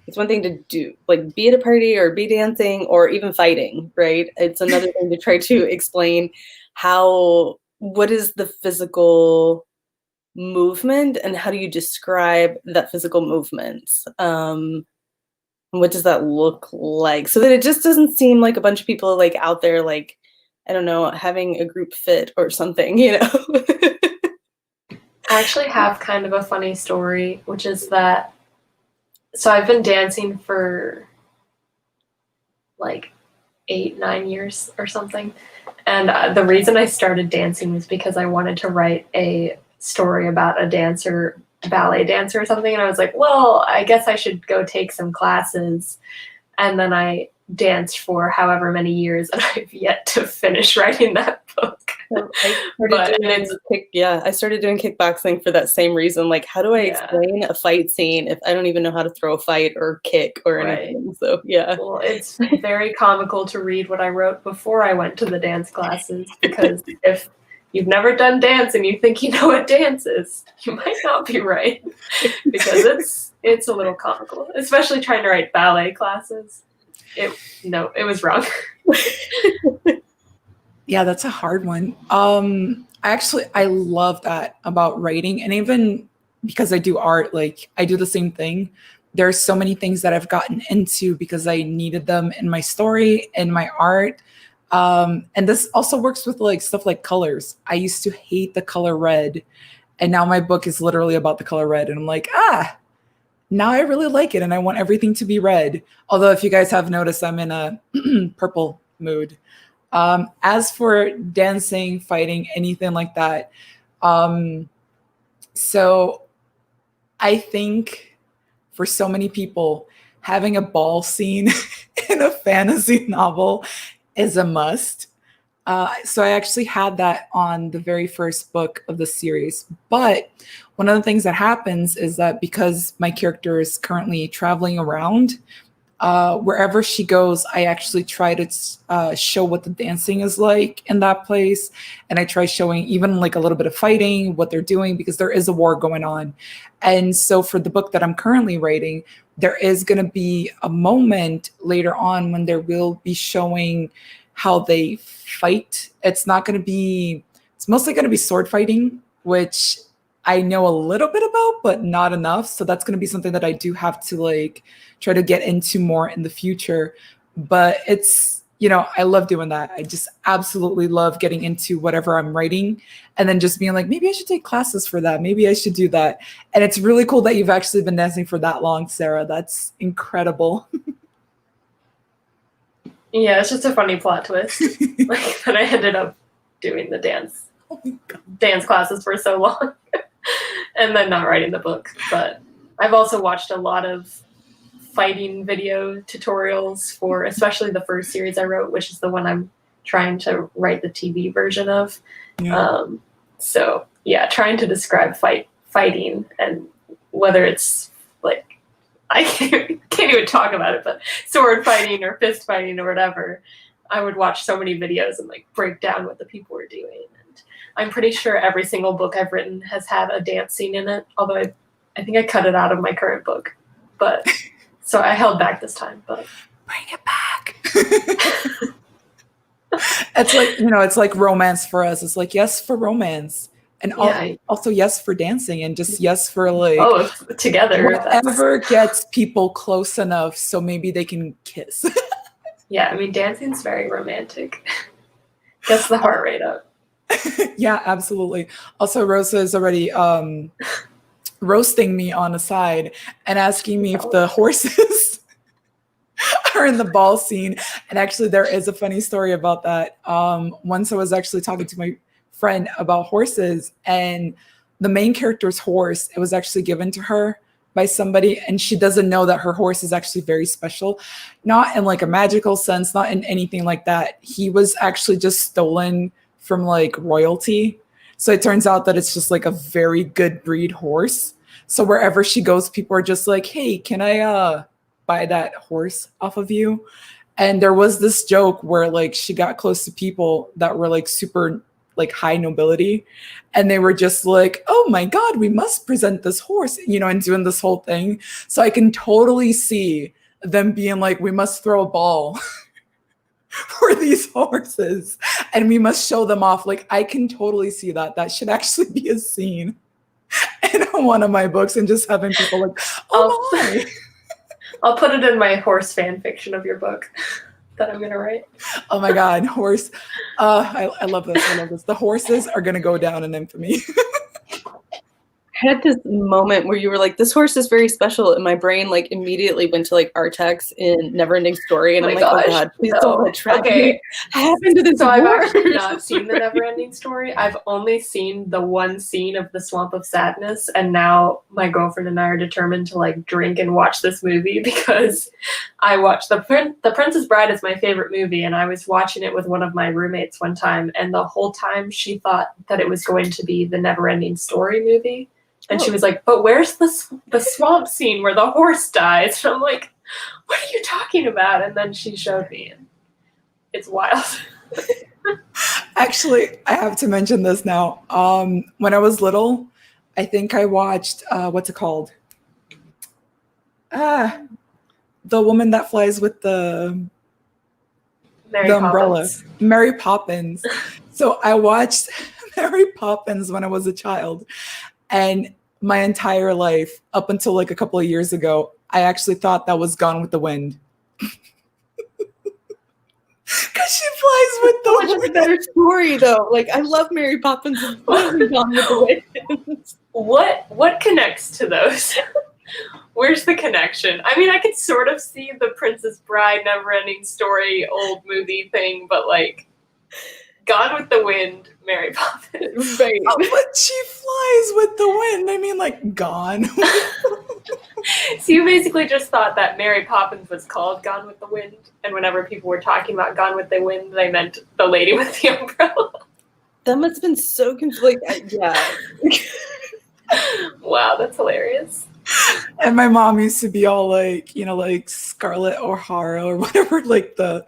it's one thing to do like be at a party or be dancing or even fighting, right? It's another thing to try to explain what is the physical movement and how do you describe that physical movement? What does that look like? So that it just doesn't seem like a bunch of people like out there like, I don't know, having a group fit or something, you know? I actually have kind of a funny story, which is that, so I've been dancing for like 8-9 years or something. And the reason I started dancing was because I wanted to write a story about a dancer, ballet dancer or something. And I was like, well, I guess I should go take some classes. And then I danced for however many years, and I've yet to finish writing that book. I started doing kickboxing for that same reason. Like, how do I explain a fight scene if I don't even know how to throw a fight or kick or anything? So yeah. Well, it's very comical to read what I wrote before I went to the dance classes, because if you've never done dance and you think you know what dance is, you might not be right, because it's a little comical, especially trying to write ballet classes. It was wrong. Yeah, that's a hard one. I love that about writing, and even because I do art, like I do the same thing. There's so many things that I've gotten into because I needed them in my story, in my art. And this also works with like stuff like colors. I used to hate the color red, and now my book is literally about the color red, and I'm like, now I really like it and I want everything to be red. Although if you guys have noticed, I'm in a purple mood. As for dancing, fighting, anything like that. So I think for so many people, having a ball scene in a fantasy novel is a must. So I actually had that on the very first book of the series. But one of the things that happens is that because my character is currently traveling around, wherever she goes, I actually try to show what the dancing is like in that place. And I try showing even like a little bit of fighting, what they're doing, because there is a war going on. And so for the book that I'm currently writing, there is going to be a moment later on when there will be showing how they fight. It's not going to be, it's mostly going to be sword fighting, which I know a little bit about, but not enough. So that's going to be something that I do have to like try to get into more in the future. But it's, you know, I love doing that. I just absolutely love getting into whatever I'm writing and then just being like, maybe I should take classes for that. Maybe I should do that. And it's really cool that you've actually been dancing for that long, Sarah. That's incredible. Yeah, it's just a funny plot twist. Like that I ended up doing the dance classes for so long and then not writing the book. But I've also watched a lot of fighting video tutorials for especially the first series I wrote, which is the one I'm trying to write the TV version of. Yeah. So yeah, trying to describe fighting and whether it's like, I can't even talk about it, but sword fighting or fist fighting or whatever, I would watch so many videos and like break down what the people were doing. And I'm pretty sure every single book I've written has had a dance scene in it, although I think I cut it out of my current book. But so I held back this time, but bring it back. It's like, you know, it's like romance for us. It's like, yes, for romance. And also yes for dancing and just yes for like both together. Whatever gets people close enough so maybe they can kiss. Yeah, I mean, dancing's very romantic. Gets the heart rate up. Yeah, absolutely. Also, Rosa is already roasting me on the side and asking me if the horses are in the ball scene. And actually, there is a funny story about that. Once I was actually talking to my friend about horses, and the main character's horse, it was actually given to her by somebody, and she doesn't know that her horse is actually very special, not in like a magical sense, not in anything like that. He was actually just stolen from like royalty. So it turns out that it's just like a very good breed horse. So wherever she goes, people are just like, hey, can I buy that horse off of you? And there was this joke where like she got close to people that were like super like high nobility, and they were just like, oh my God, we must present this horse, you know, and doing this whole thing. So I can totally see them being like, we must throw a ball for these horses and we must show them off. Like, I can totally see that. That should actually be a scene in one of my books, and just having people like, oh my. I'll put it in my horse fan fiction of your book that I'm gonna write. Oh my God, horse. I love this. I love this. The horses are gonna go down in infamy. I had this moment where you were like, this horse is very special, and my brain like immediately went to like Artax in Neverending Story, and I'm like, oh God, please don't let tragedy happen to this. So I've actually not seen the Neverending Story. I've only seen the one scene of the Swamp of Sadness, and now my girlfriend and I are determined to like drink and watch this movie because I watched The Princess Bride is my favorite movie, and I was watching it with one of my roommates one time, and the whole time she thought that it was going to be the Neverending Story movie. And she was like, but where's the swamp scene where the horse dies? And I'm like, what are you talking about? And then she showed me, and it's wild. Actually, I have to mention this now. When I was little, I think I watched, what's it called? The woman that flies with the umbrella. Mary Poppins. So I watched Mary Poppins when I was a child. And my entire life, up until like a couple of years ago, I actually thought that was Gone with the Wind. Because she flies with the wind. Much better story though. Like, I love Mary Poppins and Gone with the Wind. What connects to those? Where's the connection? I mean, I could sort of see the Princess Bride, Neverending Story, old movie thing, but like Gone with the Wind, Mary Poppins. Right. But she flies with the wind. I mean, like, gone. So you basically just thought that Mary Poppins was called Gone with the Wind, and whenever people were talking about Gone with the Wind, they meant the lady with the umbrella. That must have been so confusing. Yeah. Wow, that's hilarious. And my mom used to be all like, you know, like Scarlett O'Hara or whatever, like the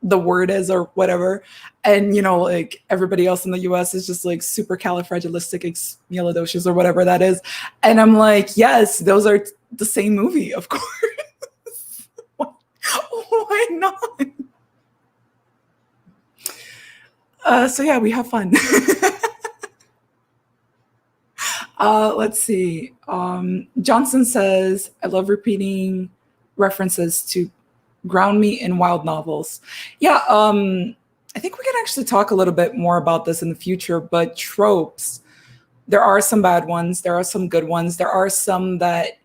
word is or whatever. And you know, like everybody else in the US is just like supercalifragilisticexpialidocious or whatever that is. And I'm like, yes, those are the same movie, of course. Why not? So yeah, we have fun. Let's see. Johnson says, I love repeating references to ground me in wild novels. Yeah, I think we can actually talk a little bit more about this in the future, but tropes, there are some bad ones, there are some good ones, there are some that,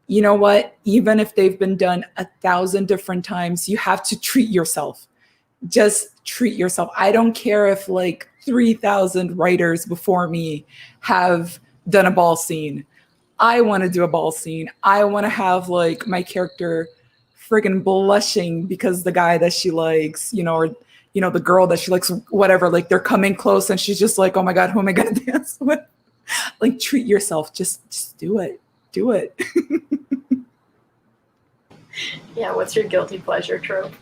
you know what, even if they've been done 1,000 different times, you have to treat yourself. Just treat yourself. I don't care if like 3,000 writers before me have done a ball scene. I want to do a ball scene. I want to have like my character friggin' blushing because the guy that she likes, you know, or you know, the girl that she likes, whatever, like they're coming close and she's just like, oh my God, who am I gonna dance with? Like treat yourself. Just do it. Do it. Yeah, what's your guilty pleasure trope?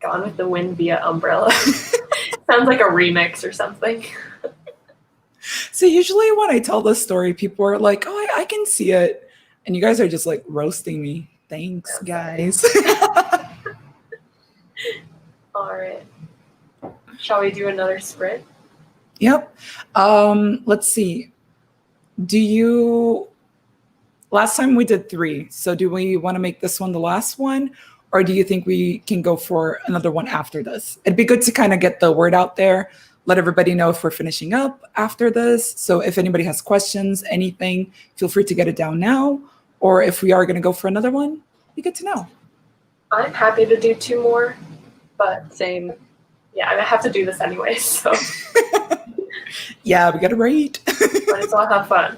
Gone with the Wind via Umbrella. Sounds like a remix or something. So usually when I tell this story, people are like, oh, I can see it. And you guys are just like roasting me. Thanks, guys. All right. Shall we do another sprint? Yep. Let's see. Last time we did 3. So do we want to make this one the last one? Or do you think we can go for another one after this? It'd be good to kind of get the word out there, let everybody know if we're finishing up after this. So if anybody has questions, anything, feel free to get it down now. Or if we are going to go for another one, be good to know. I'm happy to do 2 more, but Same. yeah, I have to do this anyway, so Yeah, we got to rate. might as well have fun.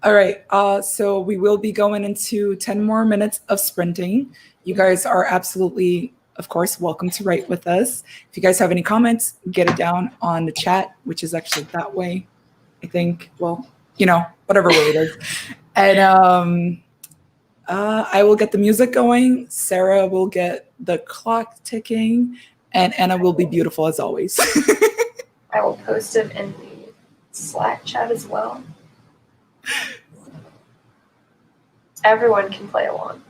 All right. So we will be going into 10 more minutes of sprinting. You guys are absolutely, of course, welcome to write with us. If you guys have any comments, get it down on the chat, which is actually that way, I think. Well, you know, whatever way it is. And I will get the music going. Sarah will get the clock ticking. And Anna will be beautiful as always. I will post it in the Slack chat as well. Everyone can play along.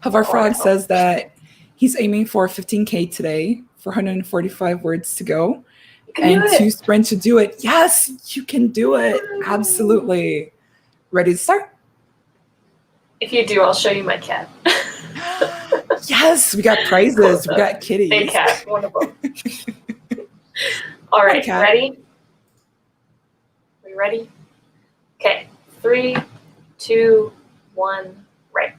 Hover Frog says that he's aiming for 15K today for 145 words to go and 2 sprints to do it. Yes, you can do it. Absolutely. Ready to start? If you do, I'll show you my cat. Yes, we got prizes. We got kitties. A cat, one of them. All right, ready? We ready? Okay, 3, 2, 1, right.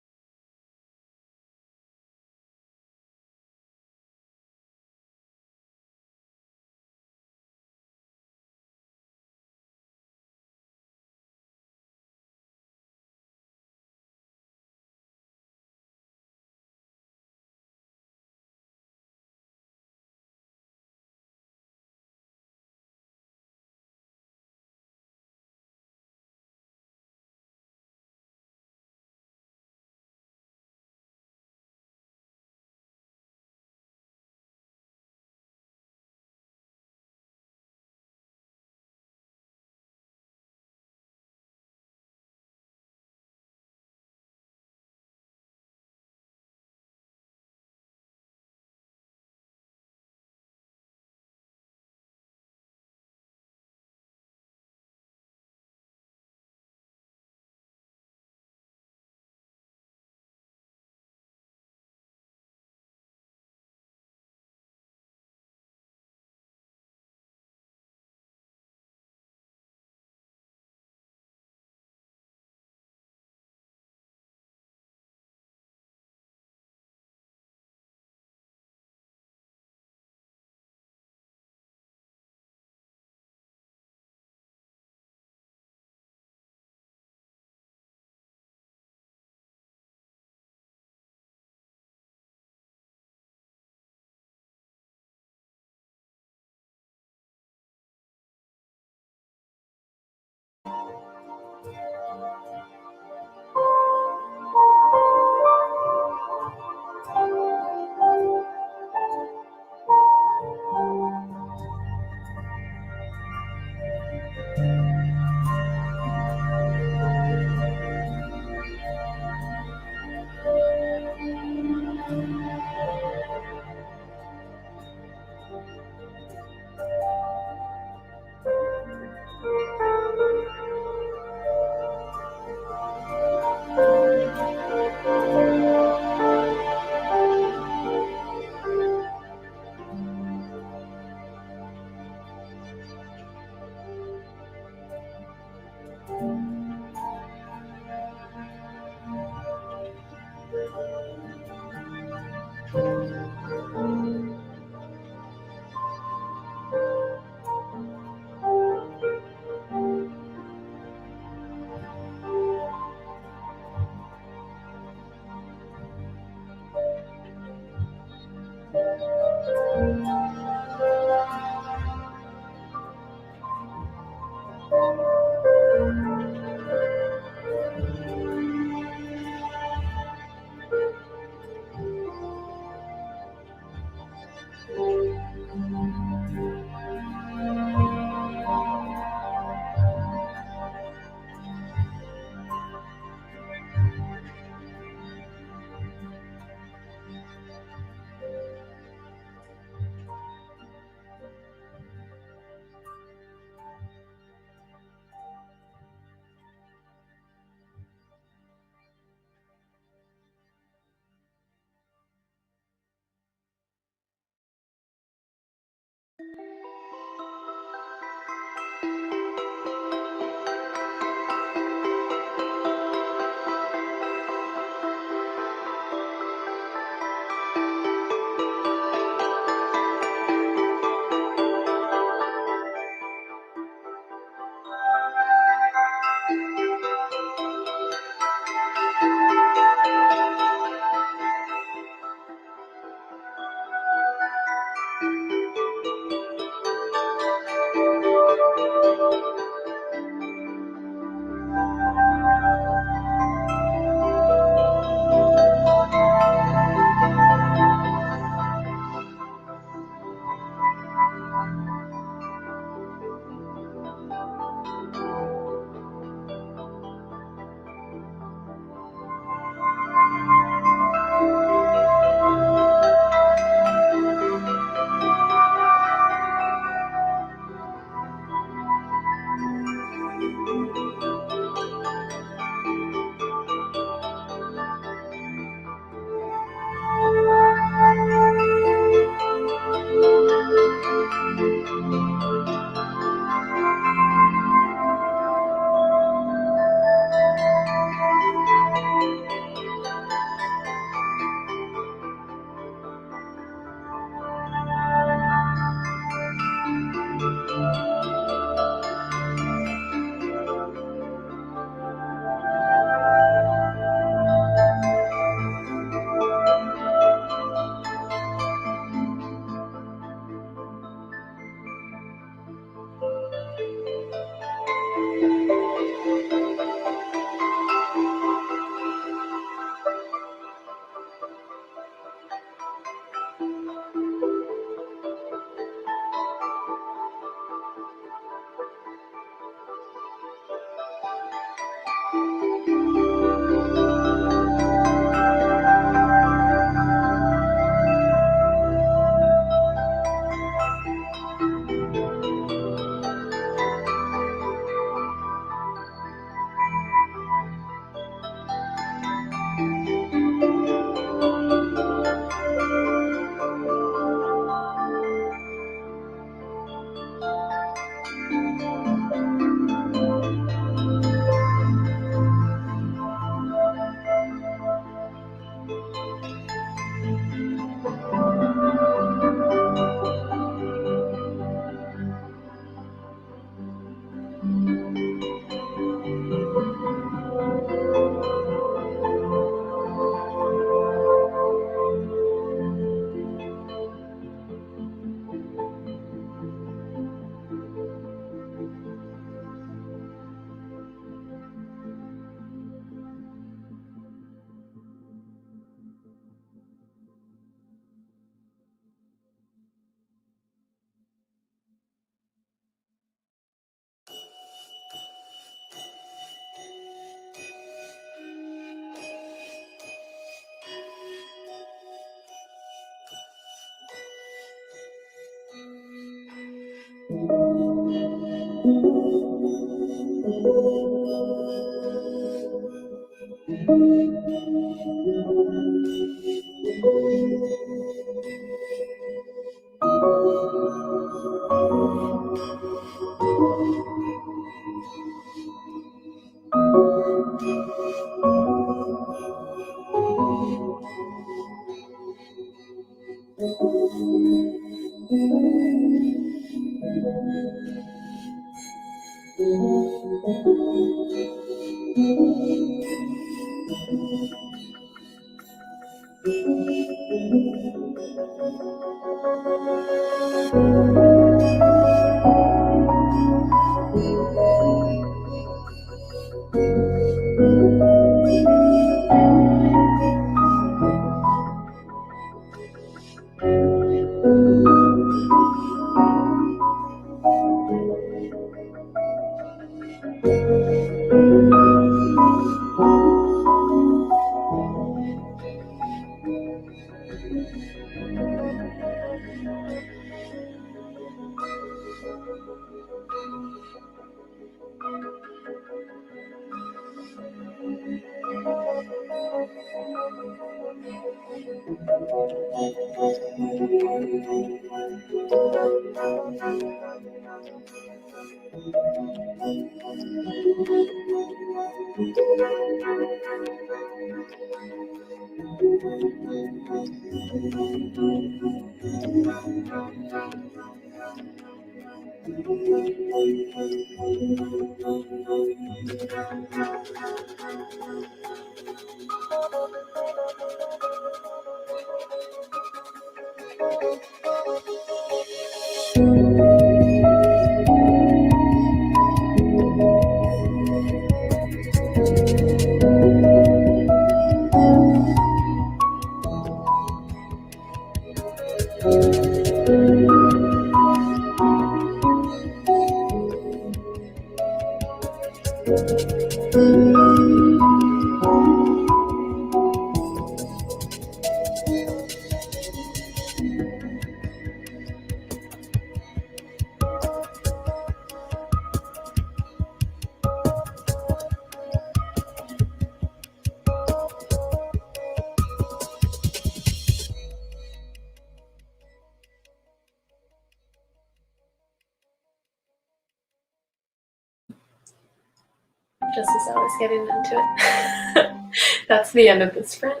Just as I was getting into it. That's the end of this sprint.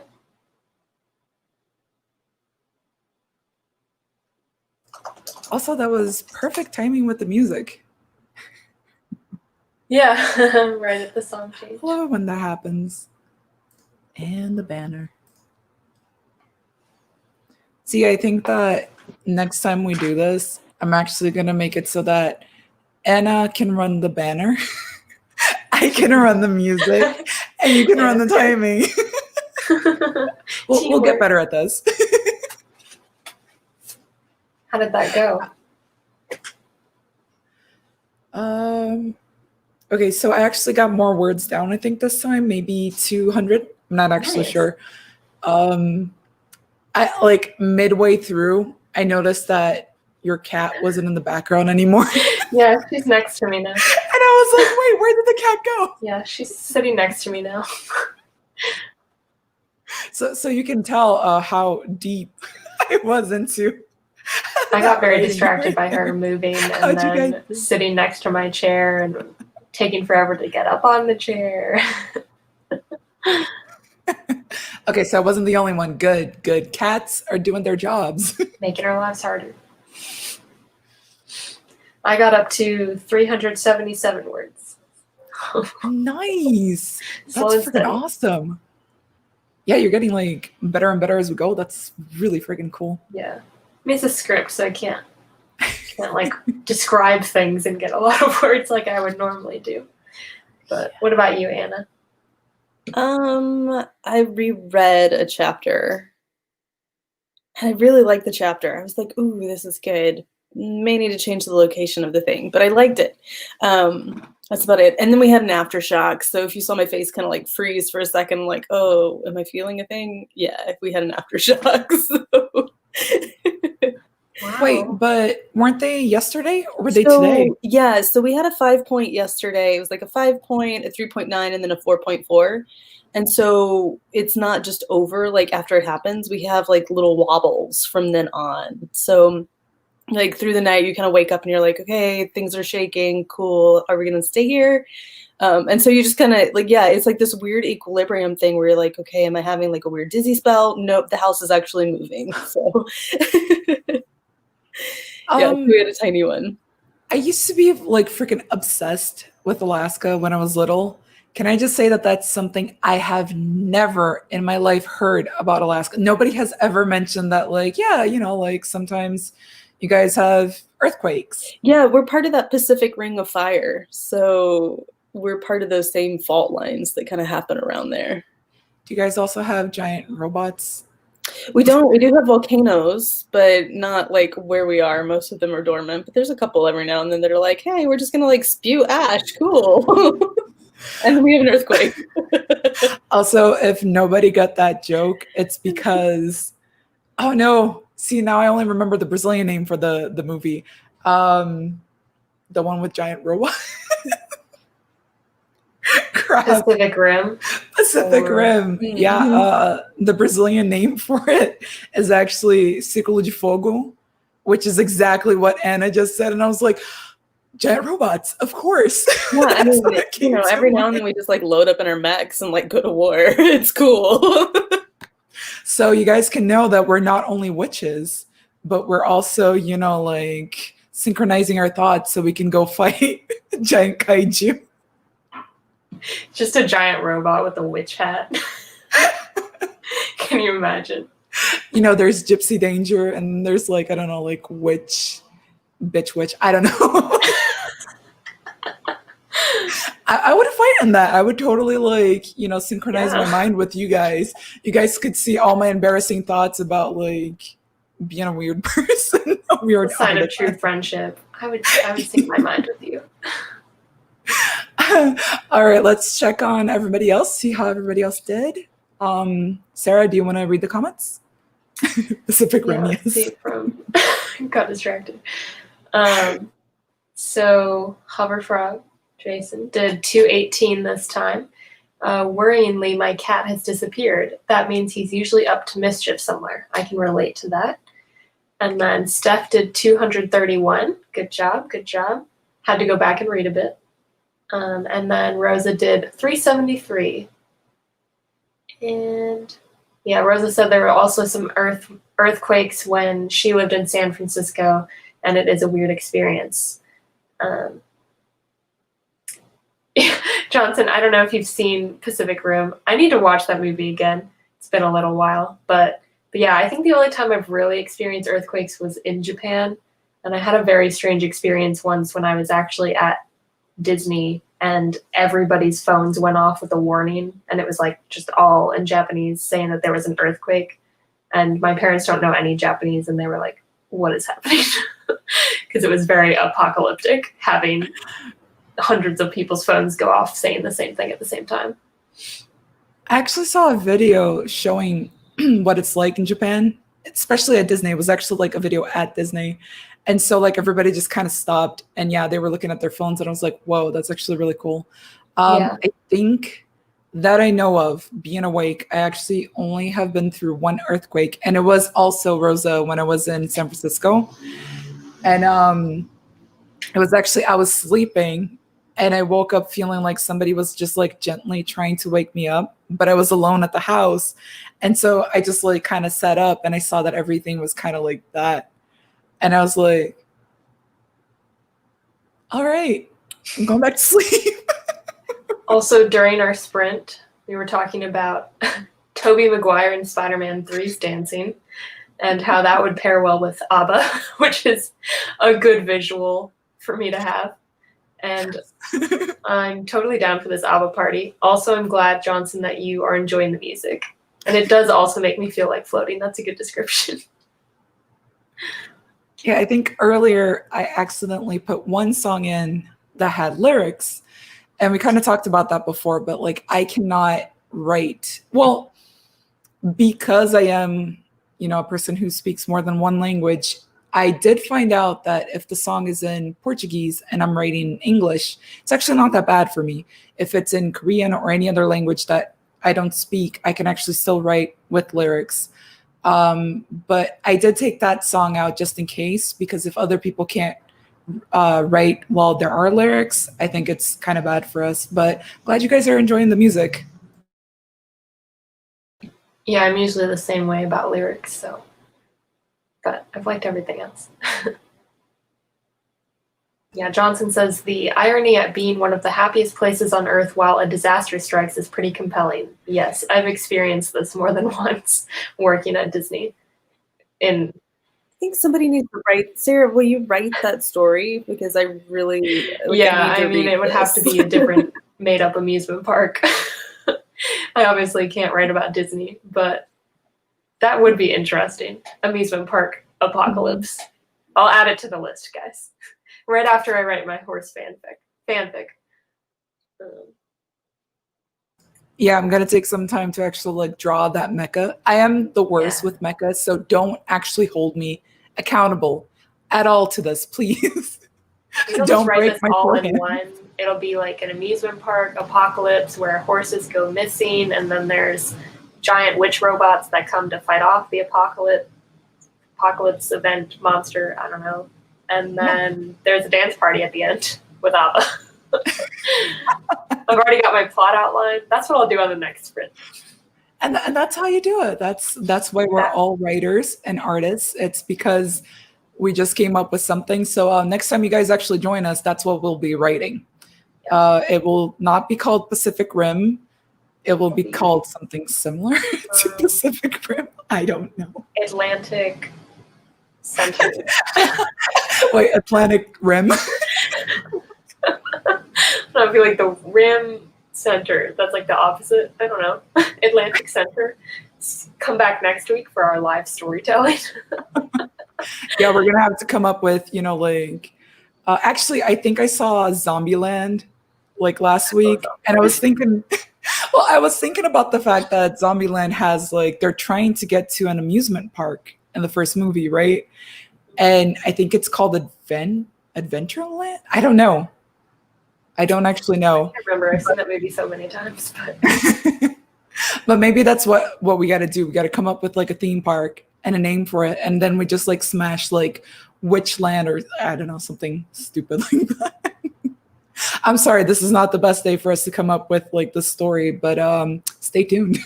Also, that was perfect timing with the music. Yeah, right at the song change. I love it when that happens. And the banner. See, I think that next time we do this, I'm actually going to make it so that Anna can run the banner. I can run the music. And you can run the timing. We'll get better at this. How did that go? Okay, so I actually got more words down, I think this time, maybe 200. I'm not actually sure. I like midway through, I noticed that your cat wasn't in the background anymore. Yeah, she's next to me now. And I was like, wait, where did the cat go? Yeah, she's sitting next to me now. So you can tell how deep I was into. I got very distracted by her moving and then sitting next to my chair and taking forever to get up on the chair. Okay, so I wasn't the only one. Good. Cats are doing their jobs. Making our lives harder. I got up to 377 words. Nice. Slow That's and freaking steady. awesome. Yeah, you're getting like better and better as we go. That's really freaking cool. Yeah. I mean, it's a script, so I can't like describe things and get a lot of words like I would normally do. But what about you, Anna? I reread a chapter. And I really liked the chapter. I was like, ooh, this is good. May need to change the location of the thing, but I liked it. That's about it. And then we had an aftershock. So if you saw my face kind of like freeze for a second, like, oh, am I feeling a thing? Yeah, we had an aftershock. So. Wow. Wait, but weren't they yesterday or were they today? Yeah, so we had a 5-point yesterday. It was like a 5-point, a 3.9, and then a 4.4. And so it's not just over like after it happens. We have like little wobbles from then on. So like through the night, you kind of wake up and you're like, okay, things are shaking. Cool. Are we going to stay here? And so you just kind of like, yeah, it's like this weird equilibrium thing where you're like, okay, am I having like a weird dizzy spell? Nope, the house is actually moving. So yeah, we had a tiny one. I used to be like freaking obsessed with Alaska when I was little. Can I just say that that's something I have never in my life heard about Alaska? Nobody has ever mentioned that, like, yeah, you know, like sometimes you guys have earthquakes. Yeah, we're part of that Pacific Ring of Fire. So we're part of those same fault lines that kind of happen around there. Do you guys also have giant robots? We don't. We do have volcanoes, but not like where we are. Most of them are dormant, but there's a couple every now and then that are like, hey, we're just going to like spew ash. Cool. And then we have an earthquake. Also, if nobody got that joke, it's because, oh no. See, now I only remember the Brazilian name for the movie. The one with giant robots. Pacific Rim. Pacific Rim. Yeah. The Brazilian name for it is actually Círculo de Fogo, which is exactly what Anna just said. And I was like, Giant robots, of course. Yeah, I That's mean, what it came to every now and mind. then we just like load up in our mechs and like go to war. It's cool. So you guys can know that we're not only witches, but we're also, like synchronizing our thoughts so we can go fight giant kaiju. Just a giant robot with a witch hat. Can you imagine? There's Gypsy Danger and there's like, I don't know, like witch, bitch witch. I don't know. I would fight in that. I would totally like, synchronize my mind with you guys. You guys could see all my embarrassing thoughts about like being a weird person. A sign of true friendship. I would sync my mind with you. All right, let's check on everybody else, see how everybody else did. Sarah, do you want to read the comments? Pacific Rim, yes. Let's see from got distracted. So Hoverfrog Jason did 218 this time. Worryingly, my cat has disappeared. That means he's usually up to mischief somewhere. I can relate to that. And then Steph did 231. Good job, good job. Had to go back and read a bit. And then Rosa did 373. And yeah, Rosa said there were also some earthquakes when she lived in San Francisco, and it is a weird experience. Johnson, I don't know if you've seen Pacific Rim. I need to watch that movie again. It's been a little while. But yeah, I think the only time I've really experienced earthquakes was in Japan. And I had a very strange experience once when I was actually at Disney and everybody's phones went off with a warning. And it was like just all in Japanese saying that there was an earthquake. And my parents don't know any Japanese. And they were like, what is happening? Because it was very apocalyptic having hundreds of people's phones go off saying the same thing at the same time. I actually saw a video showing what it's like in Japan, especially at Disney. It was actually like a video at Disney. And so like everybody just kind of stopped and yeah, they were looking at their phones and I was like, whoa, that's actually really cool. I think that I know of being awake, I actually only have been through one earthquake. And it was also, Rosa, when I was in San Francisco. And it was actually, I was sleeping and I woke up feeling like somebody was just like gently trying to wake me up, but I was alone at the house. And so I just like kind of sat up and I saw that everything was kind of like that. And I was like, all right, I'm going back to sleep. Also, during our sprint, we were talking about Tobey Maguire and Spider-Man 3's dancing and how that would pair well with ABBA, which is a good visual for me to have. And I'm totally down for this ABBA party. Also, I'm glad, Johnson, that you are enjoying the music. And it does also make me feel like floating. That's a good description. Yeah, I think earlier I accidentally put one song in that had lyrics. And we kind of talked about that before, but like I cannot write. Well, because I am, a person who speaks more than one language, I did find out that if the song is in Portuguese and I'm writing English, it's actually not that bad for me. If it's in Korean or any other language that I don't speak, I can actually still write with lyrics. But I did take that song out just in case, because if other people can't write while there are lyrics, I think it's kind of bad for us. But glad you guys are enjoying the music. Yeah, I'm usually the same way about lyrics, so. But I've liked everything else. Yeah, Johnson says the irony at being one of the happiest places on earth while a disaster strikes is pretty compelling. Yes, I've experienced this more than once working at Disney. I think somebody needs to write. Sarah, will you write that story? Because I really it would have to be a different made-up amusement park. I obviously can't write about Disney, but that would be interesting. Amusement park apocalypse. I'll add it to the list, guys. Right after I write my horse fanfic. Yeah, I'm gonna take some time to actually like draw that mecha. I am the worst with mecha, so don't actually hold me accountable at all to this, please. Don't write this all in one. It'll be like an amusement park apocalypse where horses go missing, and then there's giant witch robots that come to fight off the apocalypse event monster. I don't know. and then there's a dance party at the end with ABBA. I've already got my plot outline. That's what I'll do on the next sprint. And that's how you do it. That's why we're all writers and artists. It's because we just came up with something. So next time you guys actually join us, that's what we'll be writing. It will not be called Pacific Rim. It will be called something similar to Pacific Rim. I don't know. Atlantic Center. Wait, Atlantic Rim? I feel like the Rim Center. That's like the opposite. I don't know. Atlantic Center. Come back next week for our live storytelling. Yeah, we're gonna have to come up with, like, actually, I think I saw Zombieland like last week, and I was thinking, well, I was thinking about the fact that Zombieland has like they're trying to get to an amusement park in the first movie, right? And I think it's called Adventureland. I don't know. I don't actually know. I remember I've seen that movie so many times, but but maybe that's what we got to do. We got to come up with like a theme park and a name for it, and then we just like smash like Witchland or I don't know, something stupid like that. I'm sorry, this is not the best day for us to come up with like the story, but stay tuned.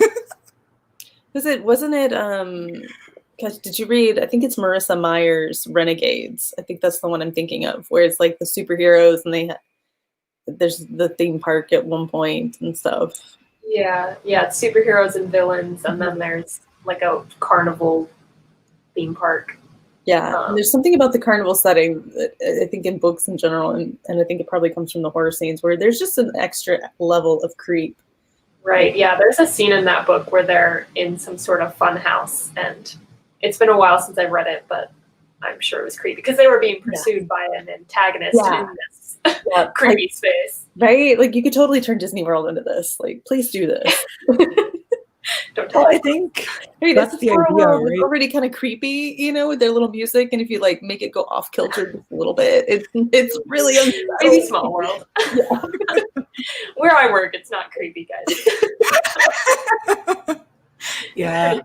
Wasn't it gosh, did you read, I think it's Marissa Meyer's Renegades. I think that's the one I'm thinking of, where it's like the superheroes and there's the theme park at one point and stuff. Yeah, it's superheroes and villains, and then there's like a carnival theme park. Yeah, and there's something about the carnival setting that I think in books in general, and I think it probably comes from the horror scenes, where there's just an extra level of creep. Right, yeah, there's a scene in that book where they're in some sort of fun house, and it's been a while since I've read it, but I'm sure it was creepy because they were being pursued by an antagonist in this creepy space. Right? Like you could totally turn Disney World into this. Like, please do this. Don't tell I think that's the idea, right? It's already kind of creepy, with their little music, and if you like make it go off kilter just a little bit, it's really maybe Small World. Yeah. Where I work, it's not creepy, guys. Yeah.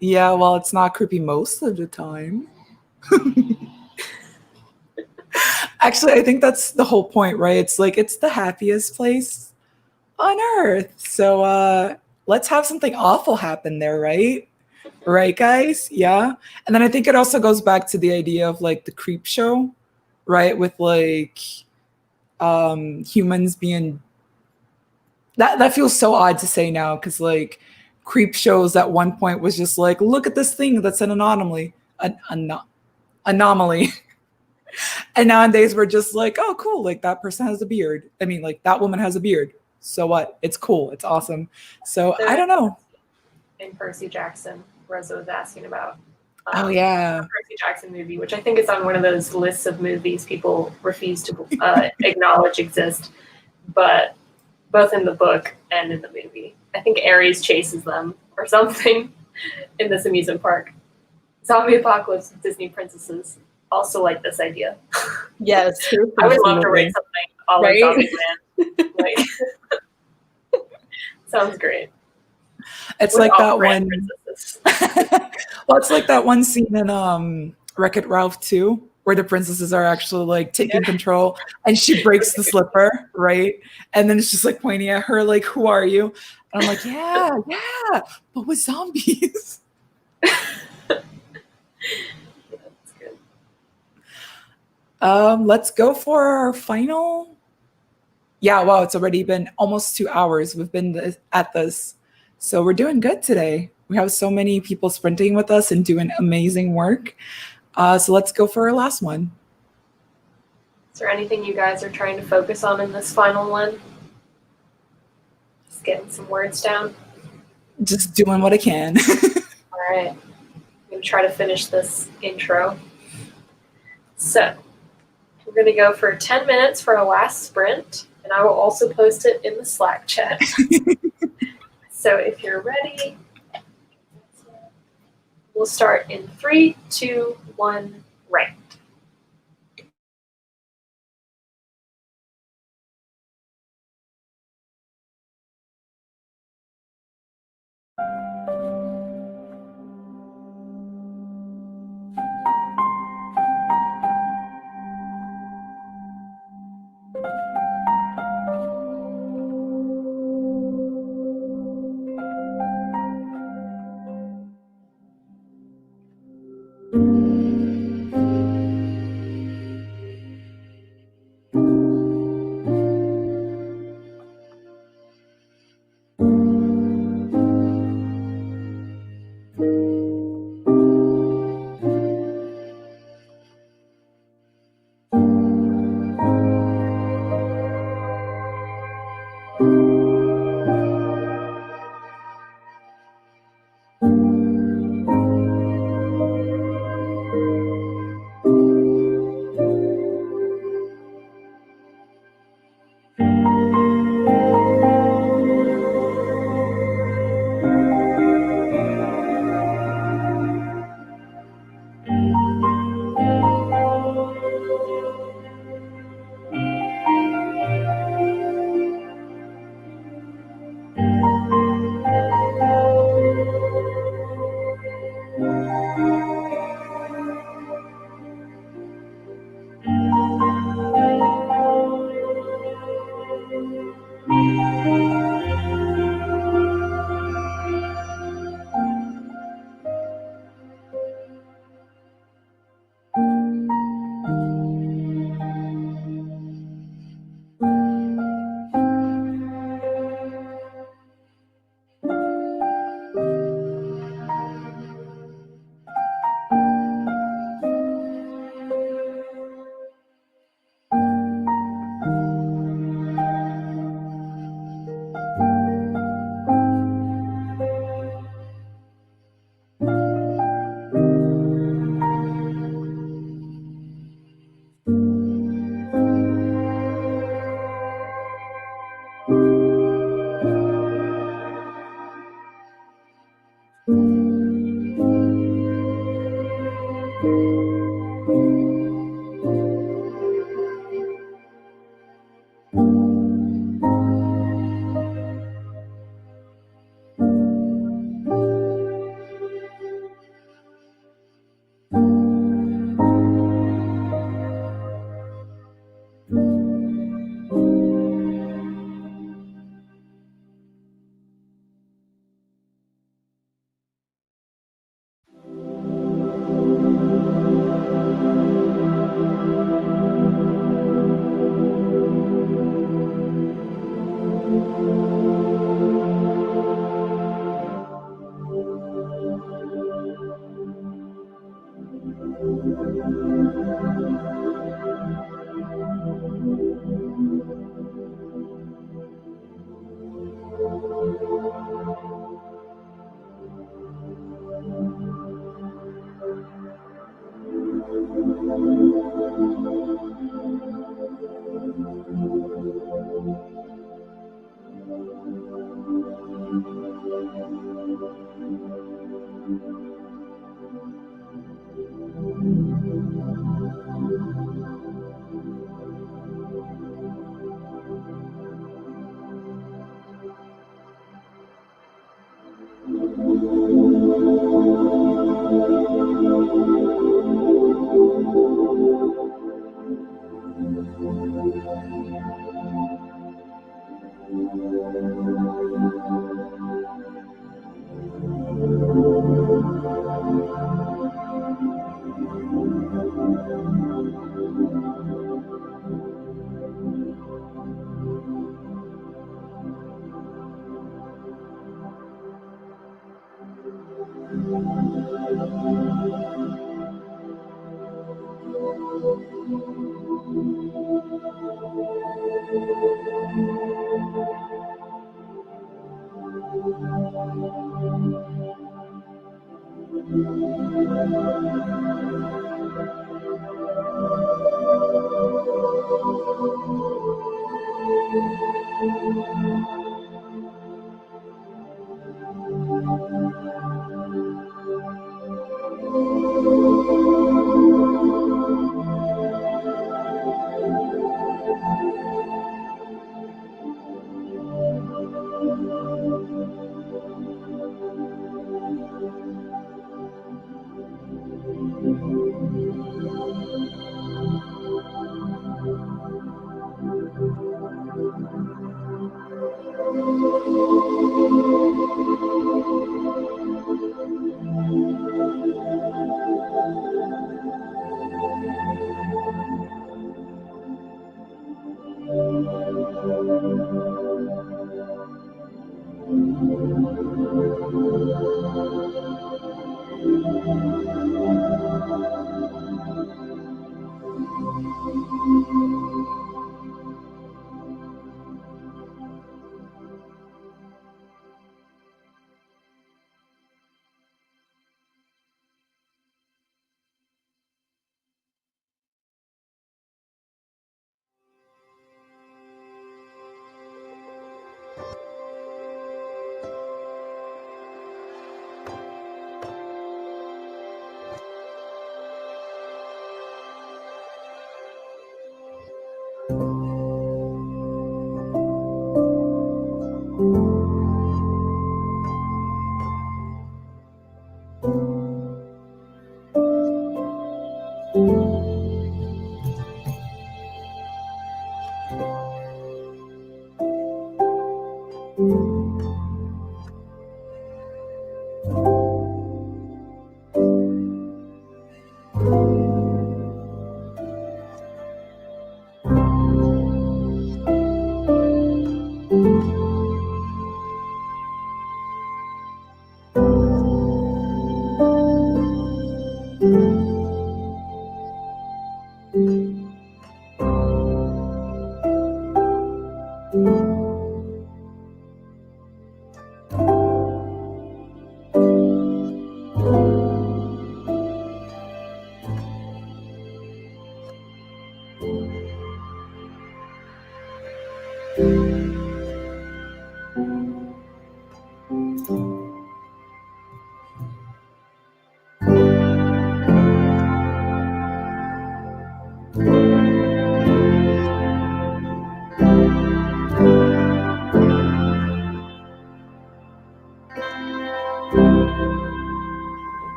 Yeah, well, it's not creepy most of the time. Actually, I think that's the whole point, right? It's like it's the happiest place on earth. So let's have something awful happen there, right? Right, guys? Yeah. And then I think it also goes back to the idea of like the creep show, right? With like humans being that feels so odd to say now, because like creep shows at one point was just like, look at this thing that's an anomaly. Anomaly. And nowadays we're just like, oh, cool. Like that person has a beard. I mean, like that woman has a beard. So what? It's cool. It's awesome. So I don't know. In Percy Jackson, Rosa was asking about. Oh yeah. The Percy Jackson movie, which I think is on one of those lists of movies people refuse to acknowledge exist, but both in the book and in the movie. I think Ares chases them or something in this amusement park. Zombie apocalypse with Disney princesses. Also like this idea. Yes. I would love to write something all like Zombieland. Like, sounds great. It's like that one. Well, it's like that one scene in Wreck-It Ralph 2, where the princesses are actually like taking control, and she breaks the slipper, right? And then it's just like pointing at her, like, "Who are you?" And I'm like, "Yeah, but with zombies." Let's go for our final. Yeah, wow, it's already been almost 2 hours. We've been at this. So we're doing good today. We have so many people sprinting with us and doing amazing work. So let's go for our last one. Is there anything you guys are trying to focus on in this final one? Just getting some words down. Just doing what I can. All right. I'm going to try to finish this intro. So we're going to go for 10 minutes for our last sprint, and I will also post it in the Slack chat. So if you're ready, we'll start in 3, 2, 1, right.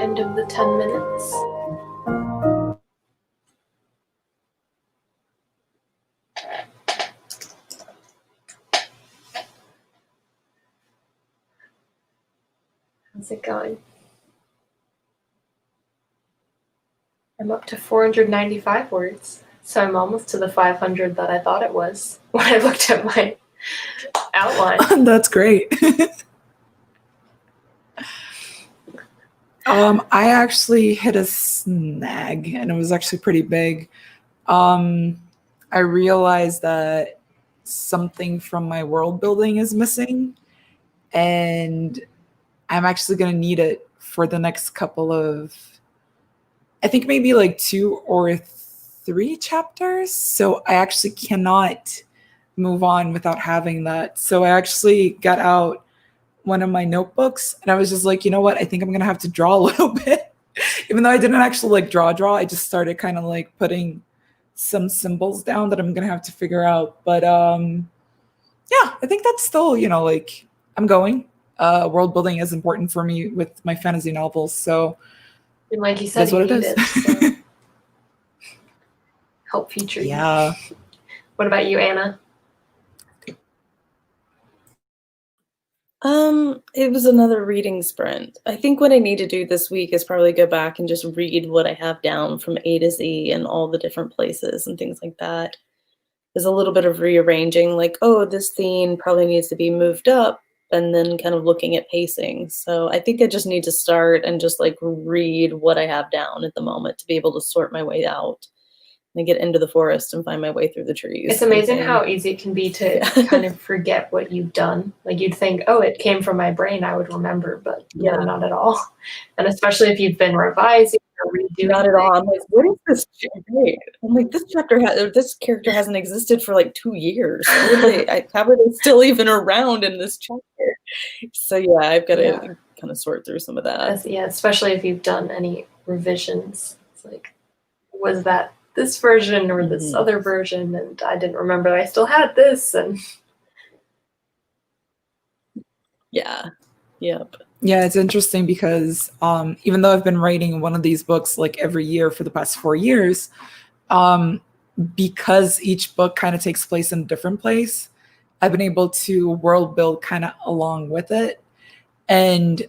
End of the 10 minutes. How's it going? I'm up to 495 words, so I'm almost to the 500 that I thought it was when I looked at my outline. That's great. I actually hit a snag, and it was actually pretty big. I realized that something from my world building is missing, and I'm actually going to need it for the next couple of, I think maybe like 2 or 3 chapters. So I actually cannot move on without having that. So I actually got out one of my notebooks, and I was just like, you know what? I think I'm going to have to draw a little bit. Even though I didn't actually like draw, I just started kind of like putting some symbols down that I'm going to have to figure out. But yeah, I think that's still, like I'm going. World building is important for me with my fantasy novels. So And like you said, that's what it is. So help feature you. Yeah. What about you, Anna? It was another reading sprint. I think what I need to do this week is probably go back and just read what I have down from A to Z and all the different places and things like that. There's a little bit of rearranging, like, oh, this theme probably needs to be moved up, and then kind of looking at pacing. So I think I just need to start and just like read what I have down at the moment to be able to sort my way out and get into the forest and find my way through the trees. It's amazing how easy it can be to kind of forget what you've done. Like you'd think, oh, it came from my brain, I would remember, but no, not at all. And especially if you've been revising or redoing. Not at all. I'm like, what is this chapter? I'm like, this character hasn't existed for like 2 years. How are they still even around in this chapter? So yeah, I've got to kind of sort through some of that. Yeah, especially if you've done any revisions. It's like, was that this version or this other version, and I didn't remember I still had this, and yeah, it's interesting because even though I've been writing one of these books like every year for the past 4 years, because each book kind of takes place in a different place, I've been able to world build kind of along with it, and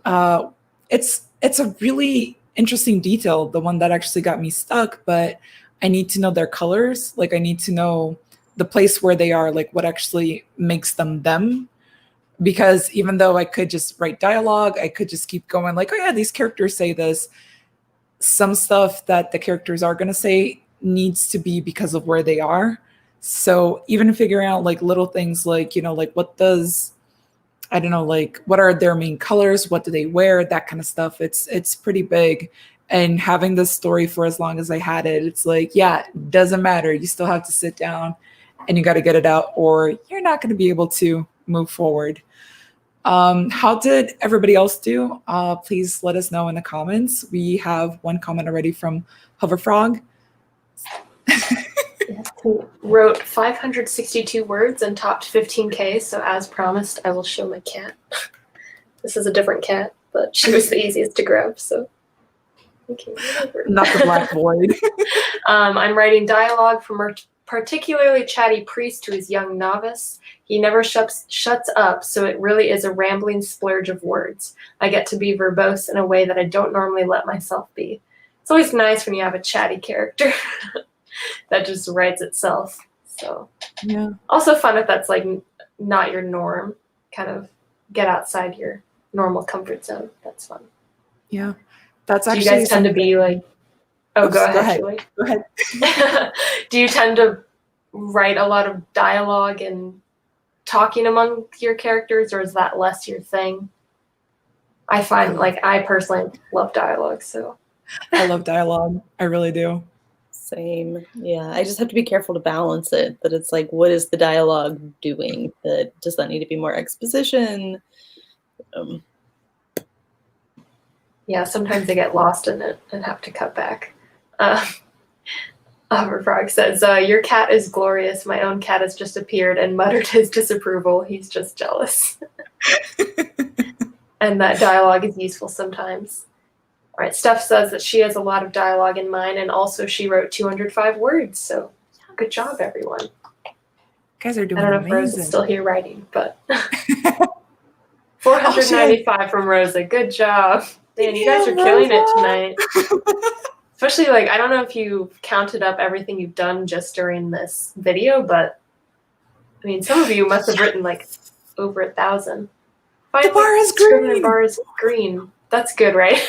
it's a really interesting detail, the one that actually got me stuck, but I need to know their colors. Like I need to know the place where they are, like what actually makes them them. Because even though I could just write dialogue, I could just keep going like, oh yeah, these characters say this. Some stuff that the characters are going to say needs to be because of where they are. So even figuring out like little things like, like what does I don't know, like what are their main colors? What do they wear? That kind of stuff. It's pretty big. And having this story for as long as I had it, it's like, yeah, it doesn't matter. You still have to sit down and you got to get it out, or you're not going to be able to move forward. How did everybody else do? Please let us know in the comments. We have one comment already from Hoverfrog. Who wrote 562 words and topped 15K. So as promised, I will show my cat. This is a different cat, but she was the easiest to grab. So okay, not the black void. I'm writing dialogue from a particularly chatty priest to his young novice. He never shuts up, so it really is a rambling splurge of words. I get to be verbose in a way that I don't normally let myself be. It's always nice when you have a chatty character that just writes itself. So yeah. Also fun if that's like not your norm. Kind of get outside your normal comfort zone. That's fun. Yeah. That's actually. actually. Do you guys tend to be like? Oh, Oops, go ahead. Go ahead. Do you tend to write a lot of dialogue and talking among your characters, or is that less your thing? I find like I personally love dialogue, so. I love dialogue. I really do. Same. Yeah. I just have to be careful to balance it. That it's like, what is the dialogue doing? That does that need to be more exposition? Yeah, sometimes I get lost in it and have to cut back. Frog says, your cat is glorious. My own cat has just appeared and muttered his disapproval. He's just jealous. And that dialogue is useful sometimes. All right, Steph says that she has a lot of dialogue in mine, and also she wrote 205 words. So good job, everyone. You guys are doing I don't know amazing. if Rose is still here writing, but 495 from Rosa. Good job. Man, you guys are killing it tonight. Especially, like, I don't know if you've counted up everything you've done just during this video, but I mean, some of you must have written like over 1,000. The bar is green. The bar is green. That's good, right?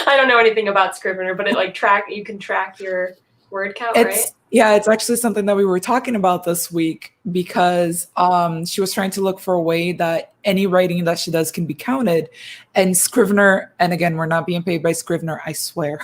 I don't know anything about Scrivener, but it like you can track your word count, right? Yeah, it's actually something that we were talking about this week because she was trying to look for a way that any writing that she does can be counted. And Scrivener, and again, we're not being paid by Scrivener, I swear.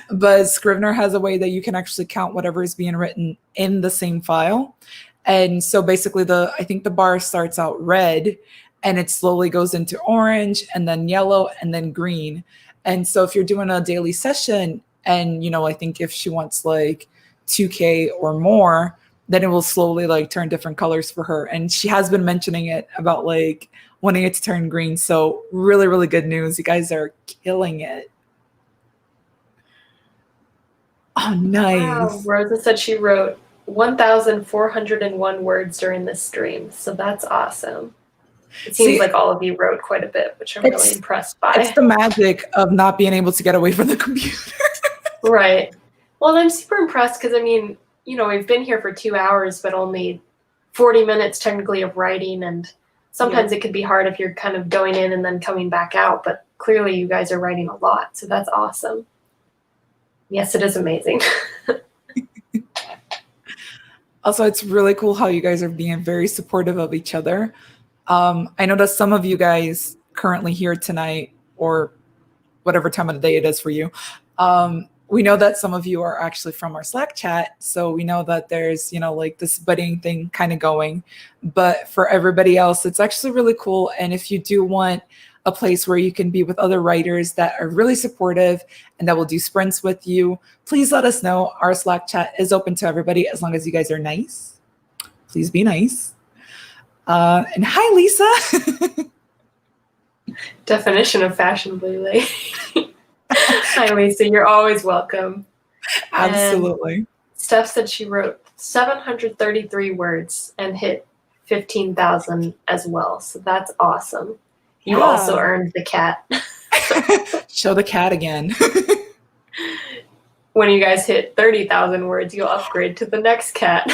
But Scrivener has a way that you can actually count whatever is being written in the same file. And so basically I think the bar starts out red and it slowly goes into orange and then yellow and then green. And so if you're doing a daily session and, I think if she wants like 2K or more, then it will slowly like turn different colors for her. And she has been mentioning it about like wanting it to turn green. So really, really good news. You guys are killing it. Oh, nice. Wow. Rosa said she wrote 1,401 words during this stream. So that's awesome. It seems like all of you wrote quite a bit, which I'm really impressed by. It's the magic of not being able to get away from the computer. Right. Well, and I'm super impressed because, I mean, we've been here for 2 hours, but only 40 minutes technically of writing. And sometimes it could be hard if you're kind of going in and then coming back out. But clearly you guys are writing a lot. So that's awesome. Yes, it is amazing. Also, it's really cool how you guys are being very supportive of each other. I know that some of you guys currently here tonight, or whatever time of the day it is for you, we know that some of you are actually from our Slack chat. So we know that there's, like this buddying thing kind of going. But for everybody else, it's actually really cool. And if you do want a place where you can be with other writers that are really supportive and that will do sprints with you, please let us know. Our Slack chat is open to everybody as long as you guys are nice. Please be nice. And hi, Lisa. Definition of fashionably late. Hi, Lisa. You're always welcome. Absolutely. And Steph said she wrote 733 words and hit 15,000 as well. So that's awesome. You also earned the cat. Show the cat again. When you guys hit 30,000 words, you'll upgrade to the next cat.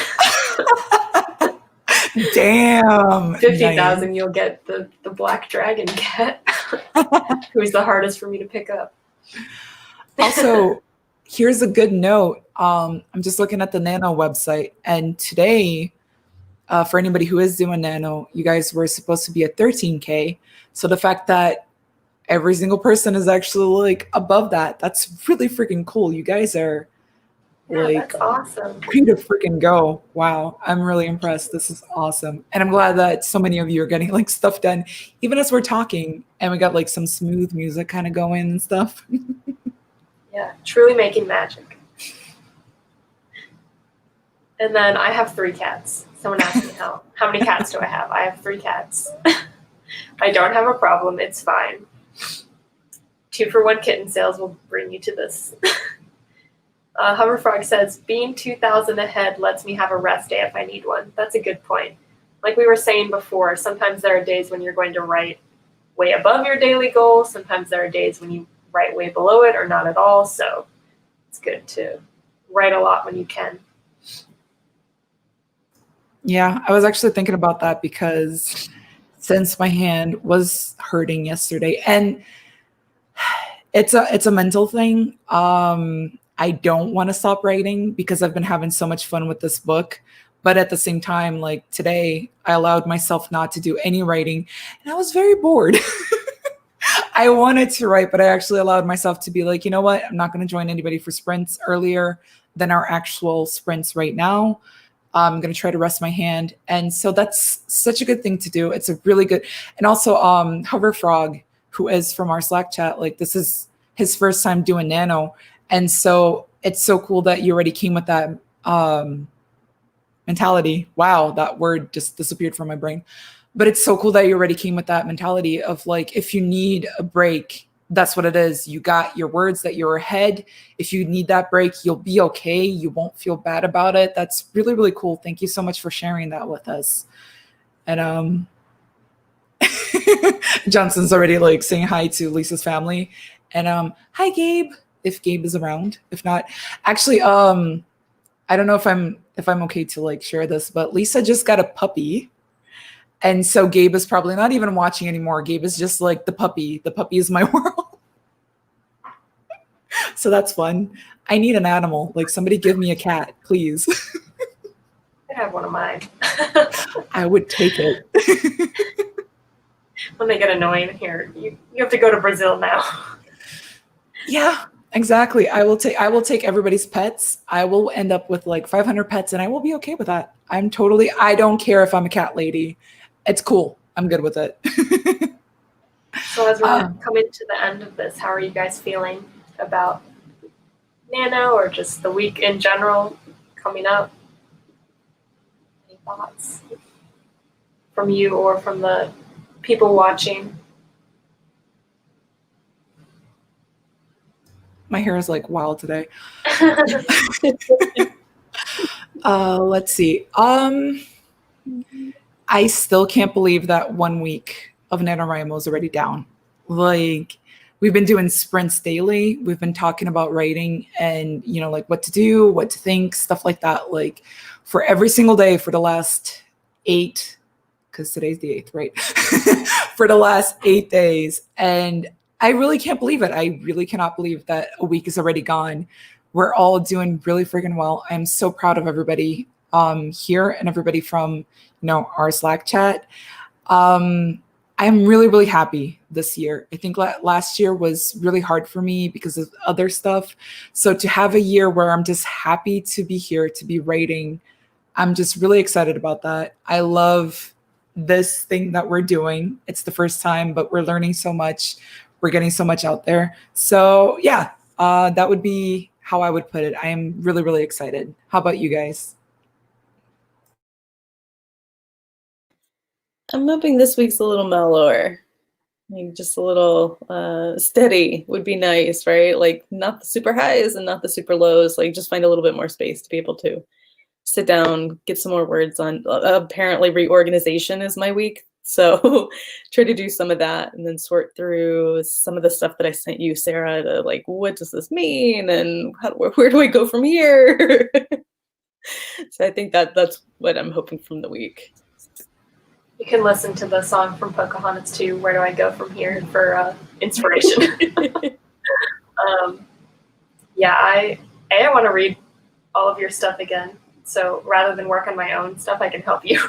Damn. 50,000, nice. You'll get the black dragon cat, who's the hardest for me to pick up. Also, here's a good note. I'm just looking at the Nano website, and today for anybody who is doing Nano, you guys were supposed to be at 13K. So the fact that every single person is actually like above that, that's really freaking cool. You guys are like, that's awesome. Way to freaking go. Wow. I'm really impressed. This is awesome. And I'm glad that so many of you are getting like stuff done, even as we're talking, and we got like some smooth music kind of going and stuff. Yeah, truly making magic. And then I have 3 cats. Someone asked me how many cats do I have? I have 3 cats. I don't have a problem. It's fine. 2-for-1 kitten sales will bring you to this. Hoverfrog says, being 2,000 ahead lets me have a rest day if I need one. That's a good point. Like we were saying before, sometimes there are days when you're going to write way above your daily goal. Sometimes there are days when you write way below it or not at all. So it's good to write a lot when you can. Yeah, I was actually thinking about that because since my hand was hurting yesterday, and it's a mental thing. I don't want to stop writing because I've been having so much fun with this book. But at the same time, like today, I allowed myself not to do any writing, and I was very bored. I wanted to write, but I actually allowed myself to be like, you know what? I'm not going to join anybody for sprints earlier than our actual sprints right now. I'm going to try to rest my hand. And so that's such a good thing to do. It's a really good, and also Hoverfrog, who is from our Slack chat, like this is his first time doing Nano. And so it's so cool that you already came with that mentality. Wow, that word just disappeared from my brain. But it's so cool that you already came with that mentality of like, if you need a break, that's what it is. You got your words that you're ahead. If you need that break, you'll be okay. You won't feel bad about it. That's really, really cool. Thank you so much for sharing that with us. And Johnson's already like saying hi to Lisa's family. And hi, Gabe, if Gabe is around. If not, actually, I don't know if I'm okay to like share this, but Lisa just got a puppy. And so Gabe is probably not even watching anymore. Gabe is just like the puppy. The puppy is my world. So that's fun. I need an animal. Like somebody give me a cat, please. I have one of mine. I would take it. When they get annoying here, you have to go to Brazil now. Yeah, exactly. I will take everybody's pets. I will end up with like 500 pets and I will be okay with that. I don't care if I'm a cat lady. It's cool. I'm good with it. So as we're coming to the end of this, how are you guys feeling about Nano or just the week in general coming up? Any thoughts from you or from the people watching? My hair is like wild today. Let's see. I still can't believe that 1 week of NaNoWriMo is already down. Like, we've been doing sprints daily. We've been talking about writing and, you know, like what to do, what to think, stuff like that. Like, for every single day for the last 8, because today's the 8th, right? For the last 8 days. And I really can't believe it. I really cannot believe that a week is already gone. We're all doing really freaking well. I'm so proud of everybody here and everybody from, you know, our Slack chat. I'm really, really happy this year. I think last year was really hard for me because of other stuff. So to have a year where I'm just happy to be here, to be writing, I'm just really excited about that. I love this thing that we're doing. It's the first time, but we're learning so much. We're getting so much out there. So yeah, that would be how I would put it. I am really, really excited. How about you guys? I'm hoping this week's a little mellower. Like just a little steady would be nice, right? Like not the super highs and not the super lows. Like just find a little bit more space to be able to sit down, get some more words on. Apparently reorganization is my week. So try to do some of that and then sort through some of the stuff that I sent you, Sarah, to like, what does this mean? And where do I go from here? So I think that's what I'm hoping from the week. You can listen to the song from Pocahontas too, Where Do I Go From Here, for inspiration. Yeah, I want to read all of your stuff again. So rather than work on my own stuff, I can help you.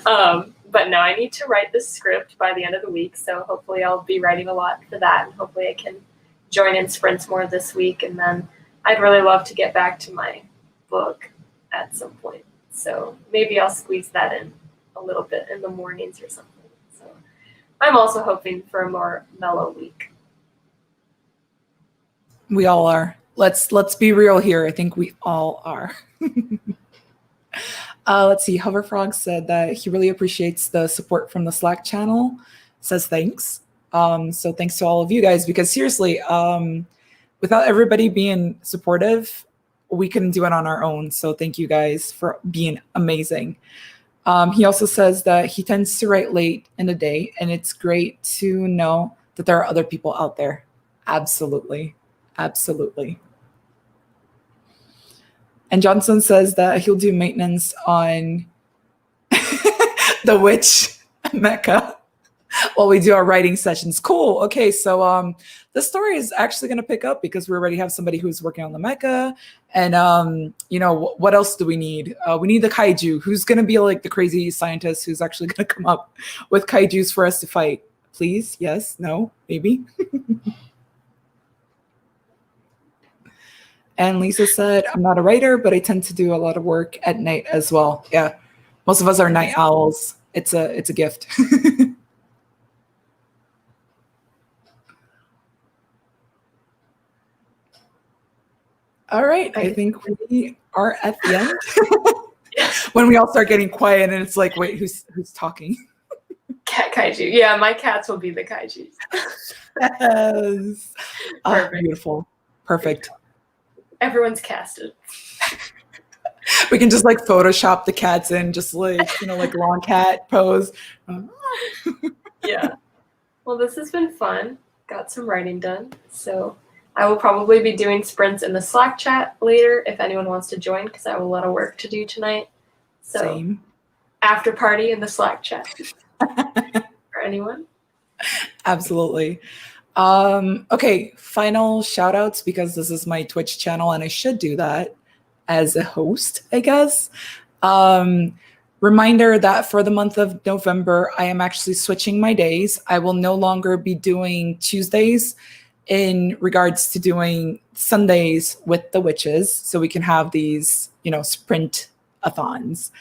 But no, I need to write this script by the end of the week. So hopefully I'll be writing a lot for that. And hopefully I can join in sprints more this week. And then I'd really love to get back to my book at some point. So maybe I'll squeeze that in a little bit in the mornings or something. So I'm also hoping for a more mellow week. We all are. Let's be real here. I think we all are. Let's see. Hoverfrog said that he really appreciates the support from the Slack channel. Says thanks. So thanks to all of you guys, because seriously, without everybody being supportive, we couldn't do it on our own. So thank you guys for being amazing. He also says that he tends to write late in the day, and it's great to know that there are other people out there. Absolutely. Absolutely. And Johnson says that he'll do maintenance on the witch mecha while we do our writing sessions. Cool. Okay, so the story is actually going to pick up because we already have somebody who's working on the mecha. And, you know, what else do we need? We need the kaiju. Who's going to be like the crazy scientist who's actually going to come up with kaijus for us to fight? Please? Yes? No? Maybe? And Lisa said, I'm not a writer, but I tend to do a lot of work at night as well. Yeah, most of us are night owls. It's a gift. All right, I think we are at the end. When we all start getting quiet and it's like, wait, who's talking? Cat kaiju. Yeah, my cats will be the kaijus. Yes. Perfect. Beautiful. Perfect. Everyone's casted. We can just like Photoshop the cats in, just like, you know, like long cat pose. Yeah. Well, this has been fun. Got some writing done. So I will probably be doing sprints in the Slack chat later if anyone wants to join, because I have a lot of work to do tonight. So Same. After party in the Slack chat. For anyone? Absolutely. Okay, final shout outs, because this is my Twitch channel and I should do that as a host, I guess. Reminder that for the month of November, I am actually switching my days. I will no longer be doing Tuesdays in regards to doing Sundays with the witches, so we can have these, you know, sprint-a-thons.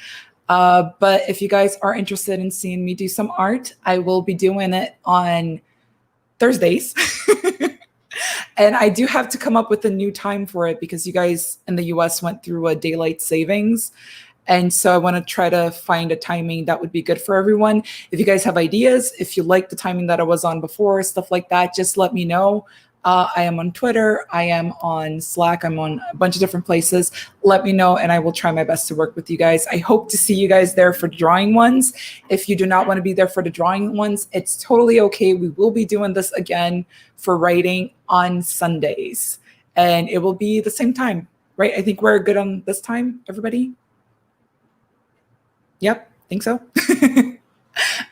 But if you guys are interested in seeing me do some art, I will be doing it on Thursdays. And I do have to come up with a new time for it because you guys in the US went through a daylight savings. And so I want to try to find a timing that would be good for everyone. If you guys have ideas, if you like the timing that I was on before, stuff like that, just let me know. I am on Twitter. I am on Slack. I'm on a bunch of different places. Let me know, and I will try my best to work with you guys. I hope to see you guys there for drawing ones. If you do not want to be there for the drawing ones, it's totally okay. We will be doing this again for writing on Sundays, and it will be the same time, right? I think we're good on this time, everybody? Yep, think so.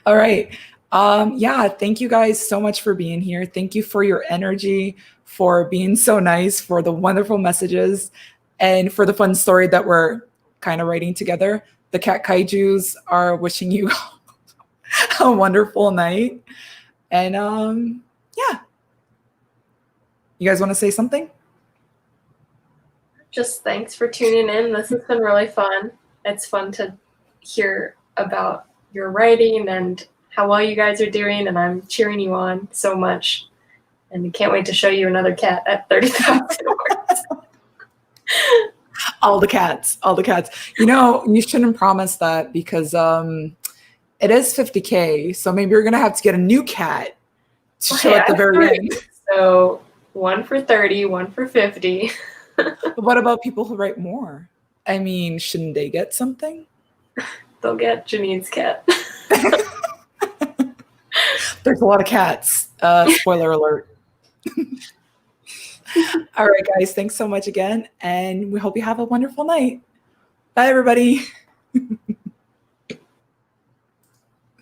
All right. Yeah, thank you guys so much for being here. Thank you for your energy, for being so nice, for the wonderful messages, and for the fun story that we're kind of writing together. The cat kaijus are wishing you a wonderful night. And yeah. You guys want to say something? Just thanks for tuning in. This has been really fun. It's fun to hear about your writing and how well you guys are doing, and I'm cheering you on so much. And I can't wait to show you another cat at 30,000 words. All the cats. You know, you shouldn't promise that because it is 50K. So maybe you're going to have to get a new cat to show at the very end. So 1 for 30, 1 for 50. But what about people who write more? I mean, shouldn't they get something? They'll get Janine's cat. There's a lot of cats. Spoiler alert. All right, guys. Thanks so much again. And we hope you have a wonderful night. Bye, everybody.